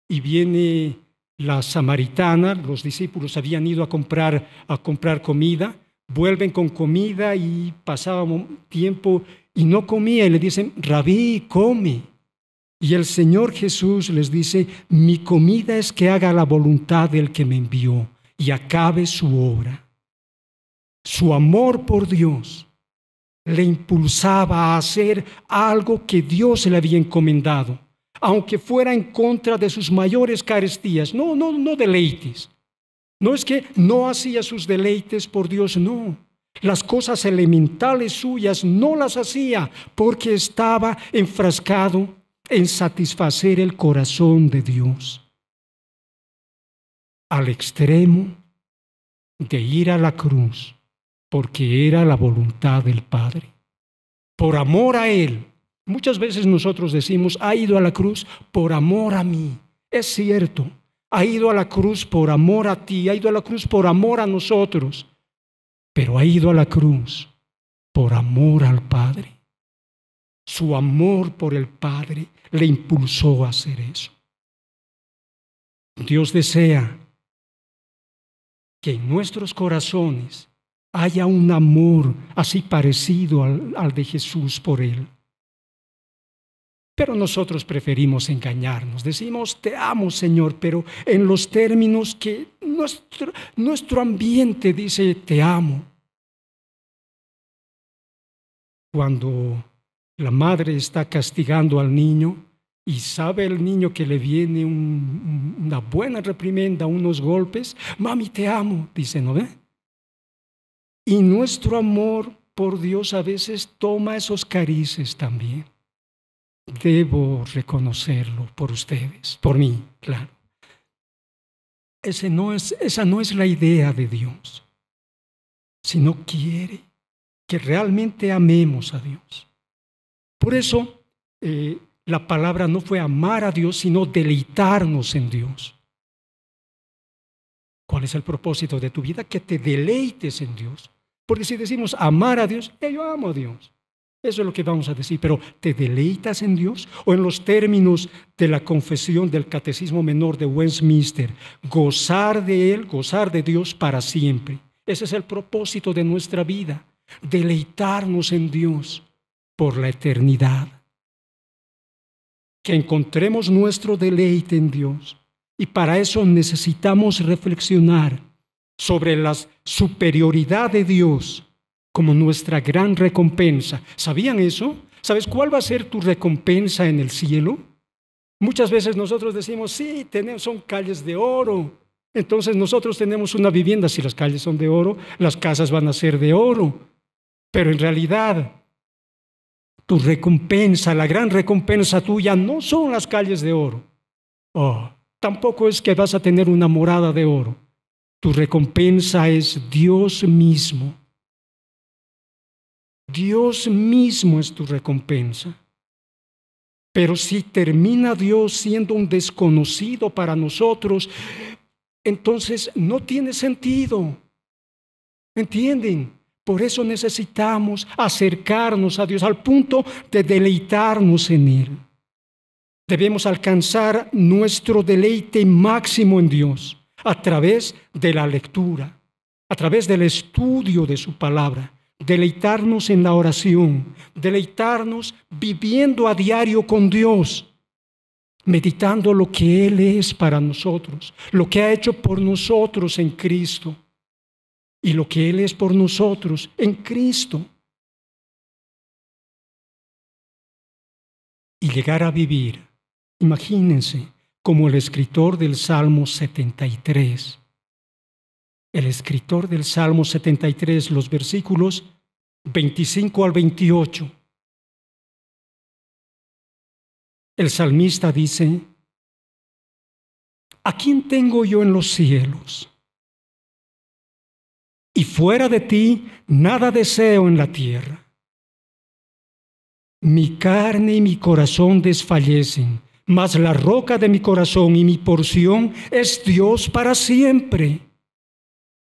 y viene la samaritana? Los discípulos habían ido a comprar comida, vuelven con comida y pasaba un tiempo y no comía, y le dicen, Rabí, come. Y el Señor Jesús les dice, mi comida es que haga la voluntad del que me envió y acabe su obra. Su amor por Dios le impulsaba a hacer algo que Dios le había encomendado, aunque fuera en contra de sus mayores carestías. No deleites. No es que no hacía sus deleites por Dios, no. Las cosas elementales suyas no las hacía porque estaba enfrascado en satisfacer el corazón de Dios, al extremo de ir a la cruz, porque era la voluntad del Padre. Por amor a Él. Muchas veces nosotros decimos, ha ido a la cruz por amor a mí. Es cierto, ha ido a la cruz por amor a ti, ha ido a la cruz por amor a nosotros, pero ha ido a la cruz por amor al Padre. Su amor por el Padre le impulsó a hacer eso. Dios desea que en nuestros corazones haya un amor así parecido al de Jesús por Él. Pero nosotros preferimos engañarnos. Decimos, te amo, Señor, pero en los términos que nuestro ambiente dice, te amo. Cuando la madre está castigando al niño y sabe el niño que le viene una buena reprimenda, unos golpes, mami, te amo, dice, ¿no ve? Y nuestro amor por Dios a veces toma esos carices también. Debo reconocerlo por ustedes, por mí, claro. Esa no es la idea de Dios, sino quiere que realmente amemos a Dios. Por eso la palabra no fue amar a Dios, sino deleitarnos en Dios. ¿Cuál es el propósito de tu vida? Que te deleites en Dios. Porque si decimos amar a Dios, yo amo a Dios. Eso es lo que vamos a decir, pero ¿te deleitas en Dios? O en los términos de la confesión del Catecismo Menor de Westminster, gozar de Él, gozar de Dios para siempre. Ese es el propósito de nuestra vida, deleitarnos en Dios por la eternidad. Que encontremos nuestro deleite en Dios. Y para eso necesitamos reflexionar sobre la superioridad de Dios como nuestra gran recompensa. ¿Sabían eso? ¿Sabes cuál va a ser tu recompensa en el cielo? Muchas veces nosotros decimos, sí, son calles de oro. Entonces nosotros tenemos una vivienda, si las calles son de oro, las casas van a ser de oro. Pero en realidad, tu recompensa, la gran recompensa tuya, no son las calles de oro. Tampoco es que vas a tener una morada de oro. Tu recompensa es Dios mismo. Dios mismo es tu recompensa. Pero si termina Dios siendo un desconocido para nosotros, entonces no tiene sentido. ¿Entienden? Por eso necesitamos acercarnos a Dios al punto de deleitarnos en Él. Debemos alcanzar nuestro deleite máximo en Dios a través de la lectura, a través del estudio de su palabra. Deleitarnos en la oración, deleitarnos viviendo a diario con Dios, meditando lo que Él es para nosotros, lo que ha hecho por nosotros en Cristo y lo que Él es por nosotros en Cristo. Y llegar a vivir, imagínense, como el escritor del Salmo 73. El escritor del Salmo 73, los versículos 25 al 28. El salmista dice, ¿a quién tengo yo en los cielos? Y fuera de ti, nada deseo en la tierra. Mi carne y mi corazón desfallecen, mas la roca de mi corazón y mi porción es Dios para siempre.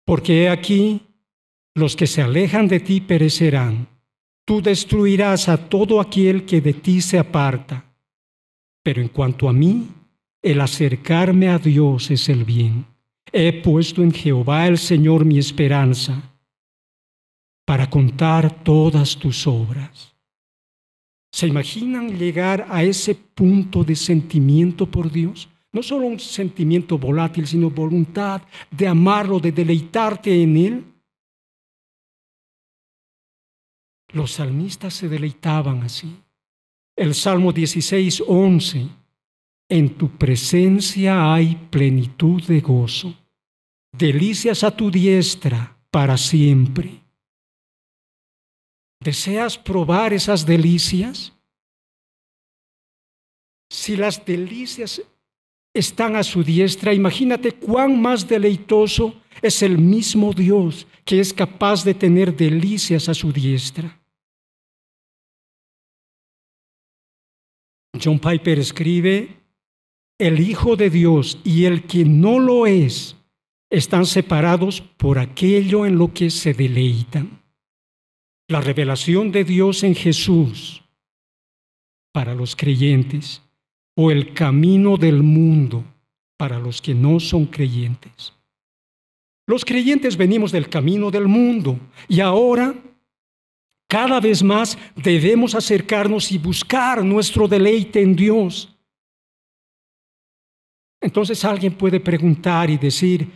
Porque he aquí, los que se alejan de ti perecerán. Tú destruirás a todo aquel que de ti se aparta. Pero en cuanto a mí, el acercarme a Dios es el bien. He puesto en Jehová el Señor mi esperanza, para contar todas tus obras. ¿Se imaginan llegar a ese punto de sentimiento por Dios? No solo un sentimiento volátil, sino voluntad de amarlo, de deleitarte en Él. Los salmistas se deleitaban así. El Salmo 16, 11. En tu presencia hay plenitud de gozo, delicias a tu diestra para siempre. ¿Deseas probar esas delicias? Si las delicias están a su diestra, imagínate cuán más deleitoso es el mismo Dios que es capaz de tener delicias a su diestra. John Piper escribe, el Hijo de Dios y el que no lo es están separados por aquello en lo que se deleitan. La revelación de Dios en Jesús para los creyentes o el camino del mundo para los que no son creyentes. Los creyentes venimos del camino del mundo y ahora cada vez más debemos acercarnos y buscar nuestro deleite en Dios. Entonces alguien puede preguntar y decir,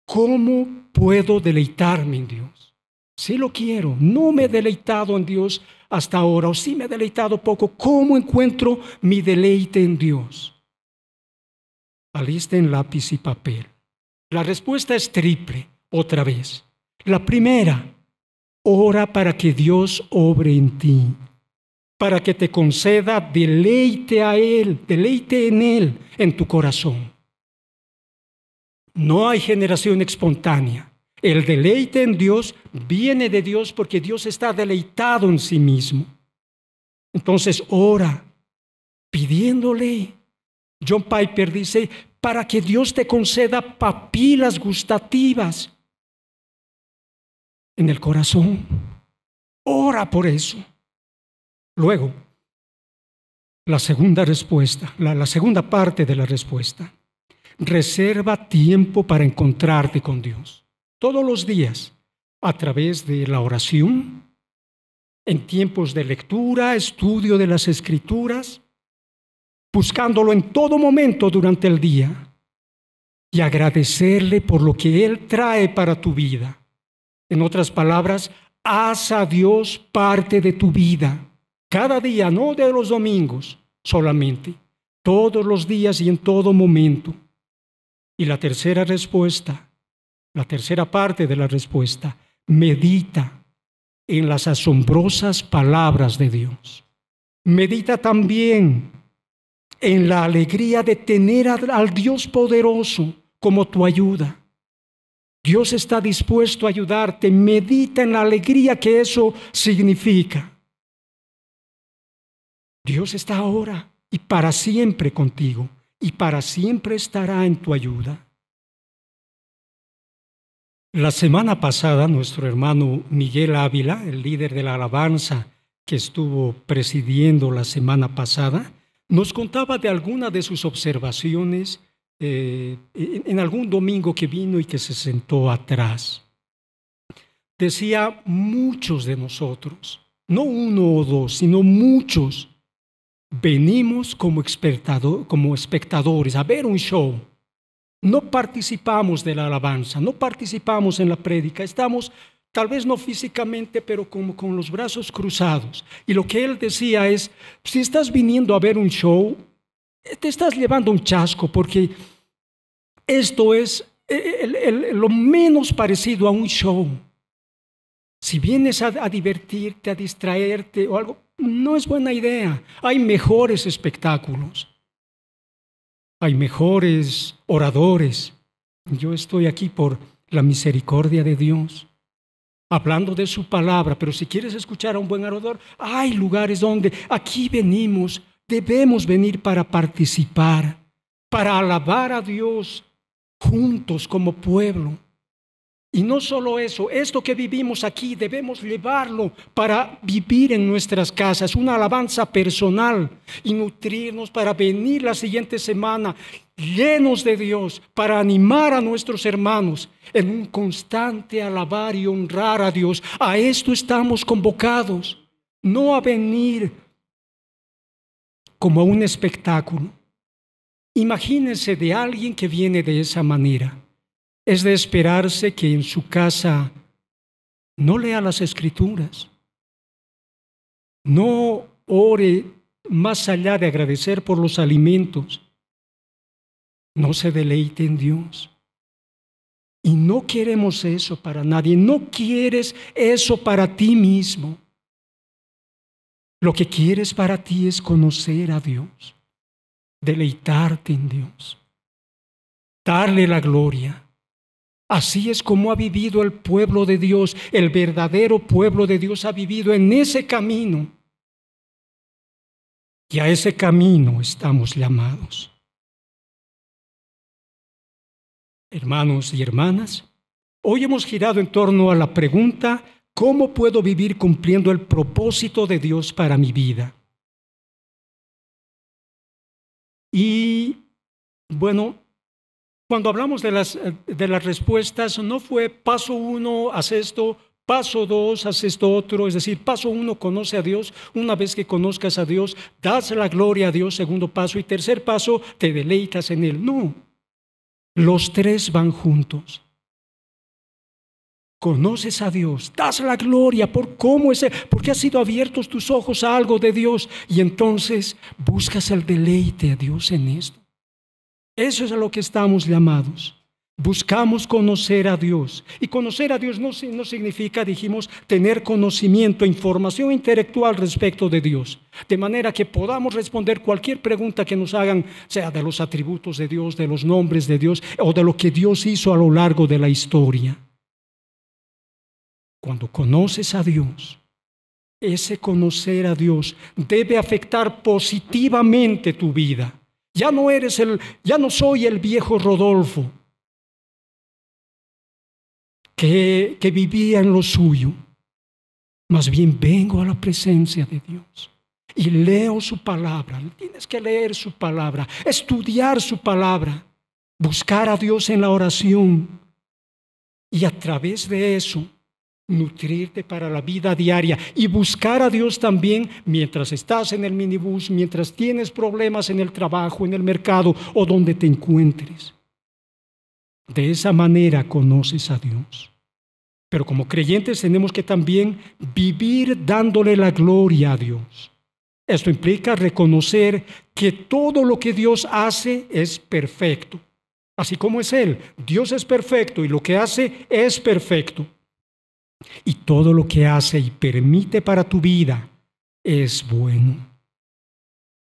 ¿cómo puedo deleitarme en Dios? Sí lo quiero, no me he deleitado en Dios hasta ahora, o sí me he deleitado poco. ¿Cómo encuentro mi deleite en Dios? Alisten lápiz y papel. La respuesta es triple, otra vez. La primera, ora para que Dios obre en ti. para que te conceda deleite a Él, deleite en Él, en tu corazón. No hay generación espontánea. El deleite en Dios viene de Dios porque Dios está deleitado en sí mismo. Entonces ora pidiéndole. John Piper dice, para que Dios te conceda papilas gustativas en el corazón. Ora por eso. Luego, la segunda respuesta, la segunda parte de la respuesta. Reserva tiempo para encontrarte con Dios. Todos los días, a través de la oración, en tiempos de lectura, estudio de las Escrituras, buscándolo en todo momento durante el día y agradecerle por lo que Él trae para tu vida. En otras palabras, haz a Dios parte de tu vida. Cada día, no de los domingos solamente, todos los días y en todo momento. Y la tercera respuesta, la tercera parte de la respuesta, medita en las asombrosas palabras de Dios. Medita también en la alegría de tener al Dios poderoso como tu ayuda. Dios está dispuesto a ayudarte. Medita en la alegría que eso significa. Dios está ahora y para siempre contigo y para siempre estará en tu ayuda. La semana pasada, nuestro hermano Miguel Ávila, el líder de la alabanza que estuvo presidiendo la semana pasada, nos contaba de alguna de sus observaciones en algún domingo que vino y que se sentó atrás. Decía, muchos de nosotros, no uno o dos, sino muchos, venimos como espectadores a ver un show. No participamos de la alabanza, no participamos en la prédica, estamos tal vez no físicamente, pero como con los brazos cruzados. Y lo que él decía es, si estás viniendo a ver un show, te estás llevando un chasco, porque esto es lo menos parecido a un show. Si vienes a divertirte, a distraerte o algo, no es buena idea. Hay mejores espectáculos. Hay mejores oradores. Yo estoy aquí por la misericordia de Dios, hablando de su palabra, pero si quieres escuchar a un buen orador, hay lugares donde aquí venimos, debemos venir para participar, para alabar a Dios juntos como pueblo. Y no solo eso, esto que vivimos aquí debemos llevarlo para vivir en nuestras casas, una alabanza personal y nutrirnos para venir la siguiente semana llenos de Dios, para animar a nuestros hermanos en un constante alabar y honrar a Dios. A esto estamos convocados, no a venir como a un espectáculo. Imagínense de alguien que viene de esa manera. Es de esperarse que en su casa no lea las Escrituras, no ore más allá de agradecer por los alimentos, no se deleite en Dios. Y no queremos eso para nadie, no quieres eso para ti mismo. Lo que quieres para ti es conocer a Dios, deleitarte en Dios, darle la gloria. Así es como ha vivido el pueblo de Dios, el verdadero pueblo de Dios ha vivido en ese camino. Y a ese camino estamos llamados. Hermanos y hermanas, hoy hemos girado en torno a la pregunta, ¿cómo puedo vivir cumpliendo el propósito de Dios para mi vida? Y bueno, cuando hablamos de las respuestas, no fue paso 1, haz esto, paso 2, haz esto otro. Es decir, paso 1, conoce a Dios. Una vez que conozcas a Dios, das la gloria a Dios. Segundo paso. Y tercer paso, te deleitas en Él. No, los tres van juntos. Conoces a Dios, das la gloria por cómo es, porque has sido abiertos tus ojos a algo de Dios. Y entonces buscas el deleite a Dios en esto. Eso es a lo que estamos llamados. buscamos conocer a Dios. Y conocer a Dios no significa, dijimos, tener conocimiento, información intelectual respecto de Dios. De manera que podamos responder cualquier pregunta que nos hagan, sea de los atributos de Dios, de los nombres de Dios o de lo que Dios hizo a lo largo de la historia. Cuando conoces a Dios, ese conocer a Dios debe afectar positivamente tu vida. Ya no soy el viejo Rodolfo que vivía en lo suyo. Más bien vengo a la presencia de Dios y leo su palabra. Tienes que leer su palabra, estudiar su palabra, buscar a Dios en la oración y a través de eso nutrirte para la vida diaria y buscar a Dios también mientras estás en el minibús, mientras tienes problemas en el trabajo, en el mercado o donde te encuentres. De esa manera conoces a Dios. Pero como creyentes tenemos que también vivir dándole la gloria a Dios. Esto implica reconocer que todo lo que Dios hace es perfecto. Así como es Él, Dios es perfecto y lo que hace es perfecto. Y todo lo que hace y permite para tu vida es bueno.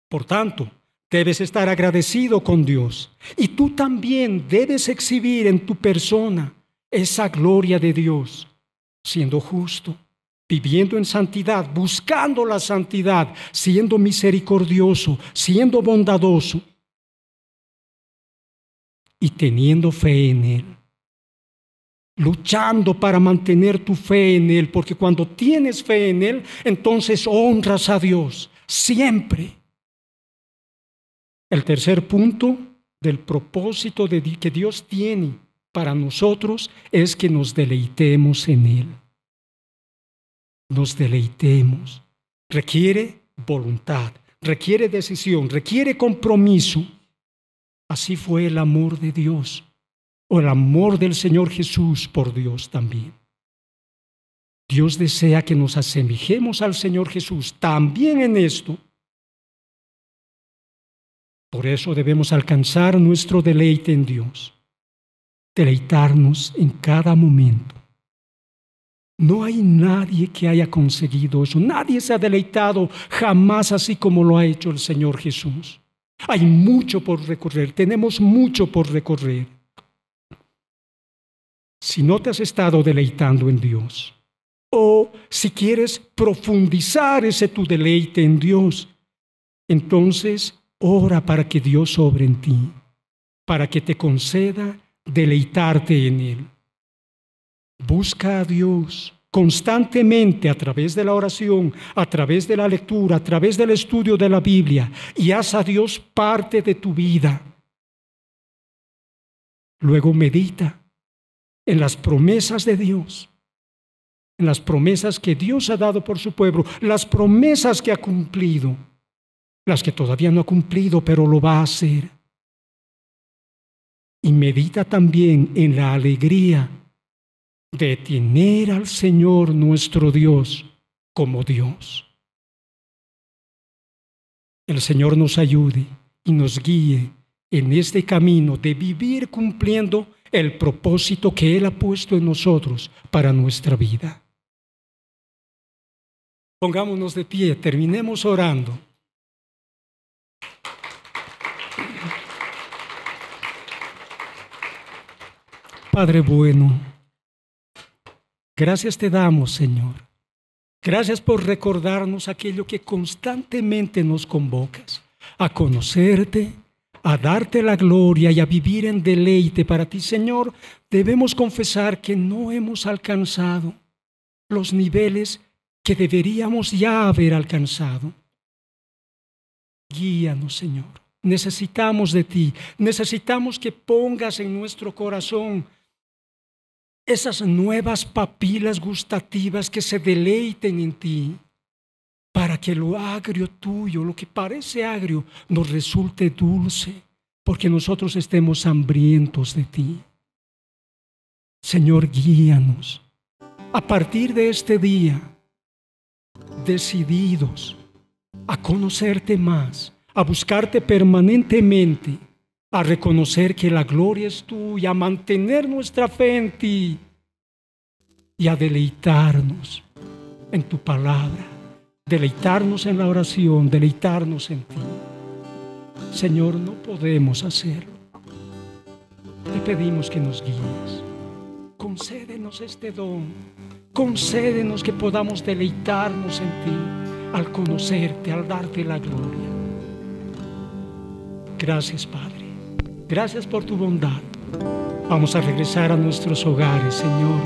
Por tanto, debes estar agradecido con Dios. Y tú también debes exhibir en tu persona esa gloria de Dios, siendo justo, viviendo en santidad, buscando la santidad, siendo misericordioso, siendo bondadoso y teniendo fe en Él. Luchando para mantener tu fe en Él, porque cuando tienes fe en Él, entonces honras a Dios siempre. El tercer punto del propósito que Dios tiene para nosotros es que nos deleitemos en Él. Nos deleitemos. Requiere voluntad, requiere decisión, requiere compromiso. Así fue el amor de Dios. O el amor del Señor Jesús por Dios también. Dios desea que nos asemejemos al Señor Jesús también en esto. Por eso debemos alcanzar nuestro deleite en Dios. Deleitarnos en cada momento. No hay nadie que haya conseguido eso. Nadie se ha deleitado jamás así como lo ha hecho el Señor Jesús. Hay mucho por recorrer. Tenemos mucho por recorrer. Si no te has estado deleitando en Dios, o si quieres profundizar ese tu deleite en Dios, entonces ora para que Dios obre en ti, para que te conceda deleitarte en Él. Busca a Dios constantemente a través de la oración, a través de la lectura, a través del estudio de la Biblia, y haz a Dios parte de tu vida. Luego medita en las promesas de Dios, en las promesas que Dios ha dado por su pueblo, las promesas que ha cumplido, las que todavía no ha cumplido, pero lo va a hacer. Y medita también en la alegría de tener al Señor nuestro Dios como Dios. El Señor nos ayude y nos guíe en este camino de vivir cumpliendo el propósito que Él ha puesto en nosotros para nuestra vida. Pongámonos de pie, terminemos orando. Padre bueno, gracias te damos, Señor. Gracias por recordarnos aquello que constantemente nos convocas, a conocerte, a darte la gloria y a vivir en deleite para ti, Señor. Debemos confesar que no hemos alcanzado los niveles que deberíamos ya haber alcanzado. Guíanos, Señor. Necesitamos de ti. Necesitamos que pongas en nuestro corazón esas nuevas papilas gustativas que se deleiten en ti, para que lo agrio tuyo, lo que parece agrio, nos resulte dulce, porque nosotros estemos hambrientos de ti. Señor, guíanos a partir de este día, decididos a conocerte más, a buscarte permanentemente a reconocer que la gloria es tuya, a mantener nuestra fe en ti y a deleitarnos en tu palabra, deleitarnos en la oración, deleitarnos en ti. Señor, no podemos hacerlo. Te pedimos que nos guíes. Concédenos este don. Concédenos que podamos deleitarnos en ti al conocerte, al darte la gloria. Gracias, Padre. Gracias por tu bondad. Vamos a regresar a nuestros hogares, Señor,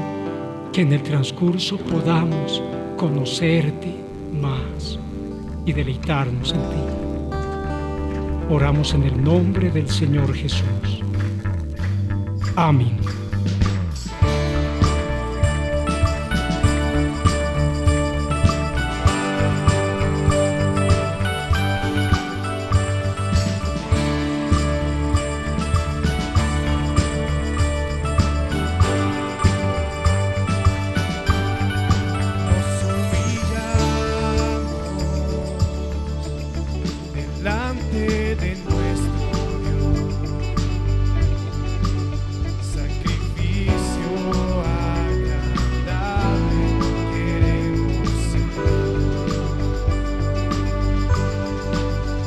que en el transcurso podamos conocerte más y deleitarnos en ti. Oramos en el nombre del Señor Jesús. Amén. Delante de nuestro Dios, sacrificio agradable queremos ser.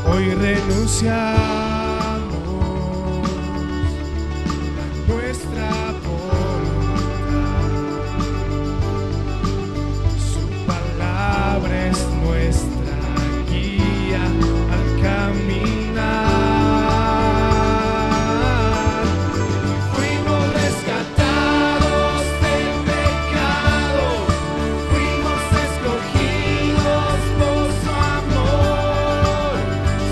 Hoy renunciamos a nuestra voluntad, su palabra es nuestra guía al caminar. Fuimos rescatados del pecado, fuimos escogidos por su amor.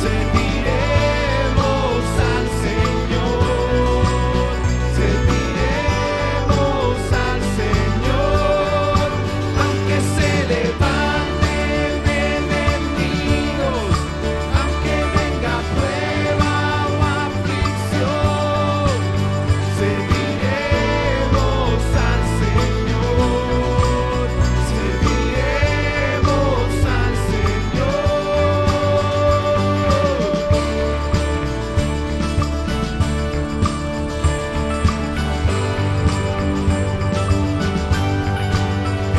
Serviremos al Señor, serviremos al Señor, aunque se levanten enemigos, aunque venga prueba o aflicción, serviremos al Señor, serviremos al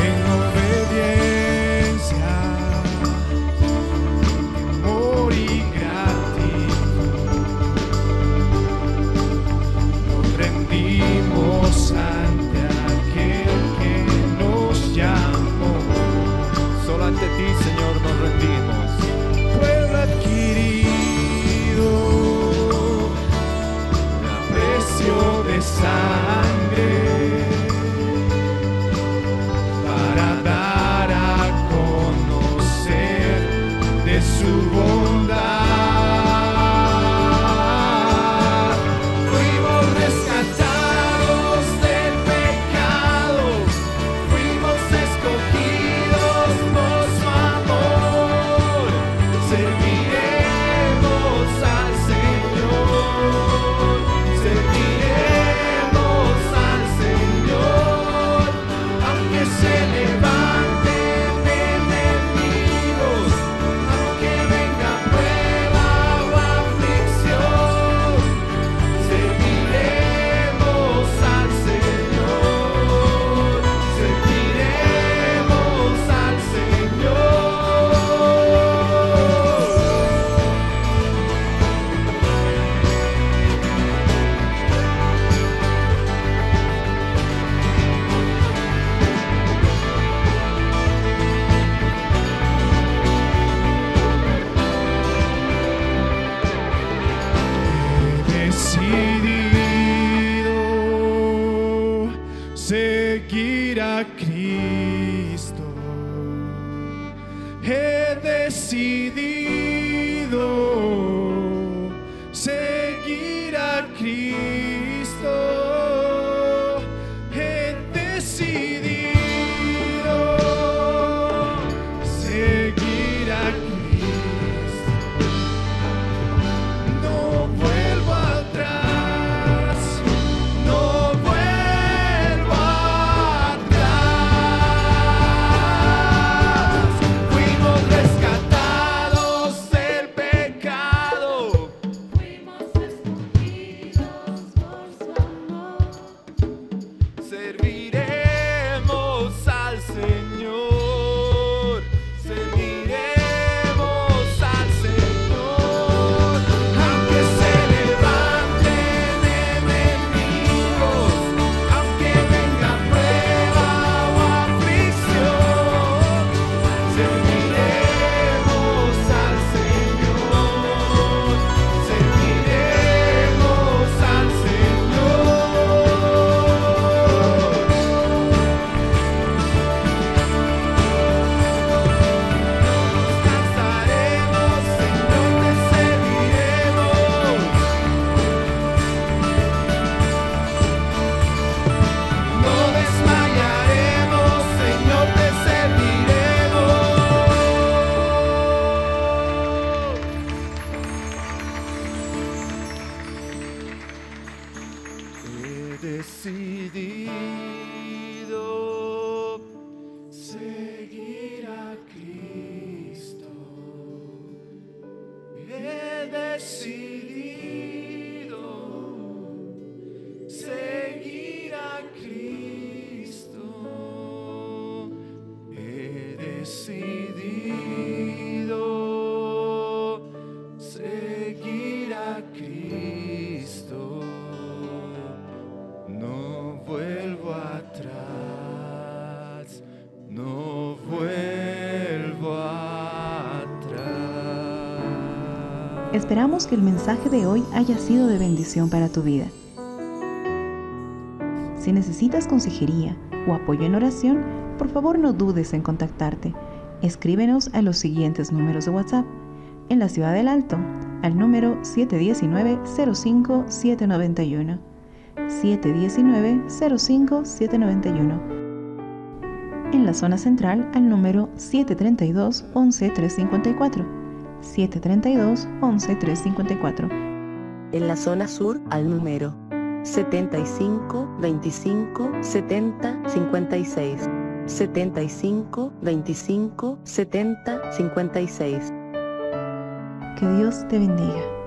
en obediencia, temor y gratitud, nos rendimos ante aquel que nos llamó. Solo ante ti, Señor, nos rendimos. Pueblo adquirido a precio de sangre, para dar a conocer de su bondad. Fuimos rescatados del pecado, fuimos escogidos por su amor. Serviremos al Señor, serviremos al Señor, aunque se levanten enemigos, aunque venga prueba o aflicción, serviremos al Señor, serviremos al Señor. He decidido seguir a Cristo. He decidido seguir a Cristo. He decidido seguir a Cristo. No vuelvo atrás, no vuelvo atrás. Fuimos rescatados decidido seguir a Cristo. No vuelvo atrás, no vuelvo atrás. Esperamos que el mensaje de hoy haya sido de bendición para tu vida. Si necesitas consejería o apoyo en oración, por favor no dudes en contactarte. Escríbenos a los siguientes números de WhatsApp. En la Ciudad del Alto, al número 719-05-791. 719-05-791. En la zona central, al número 732-11-354. 732-11-354. En la zona sur, al número 75 25 70 56. 75 25 70 56. Que Dios te bendiga.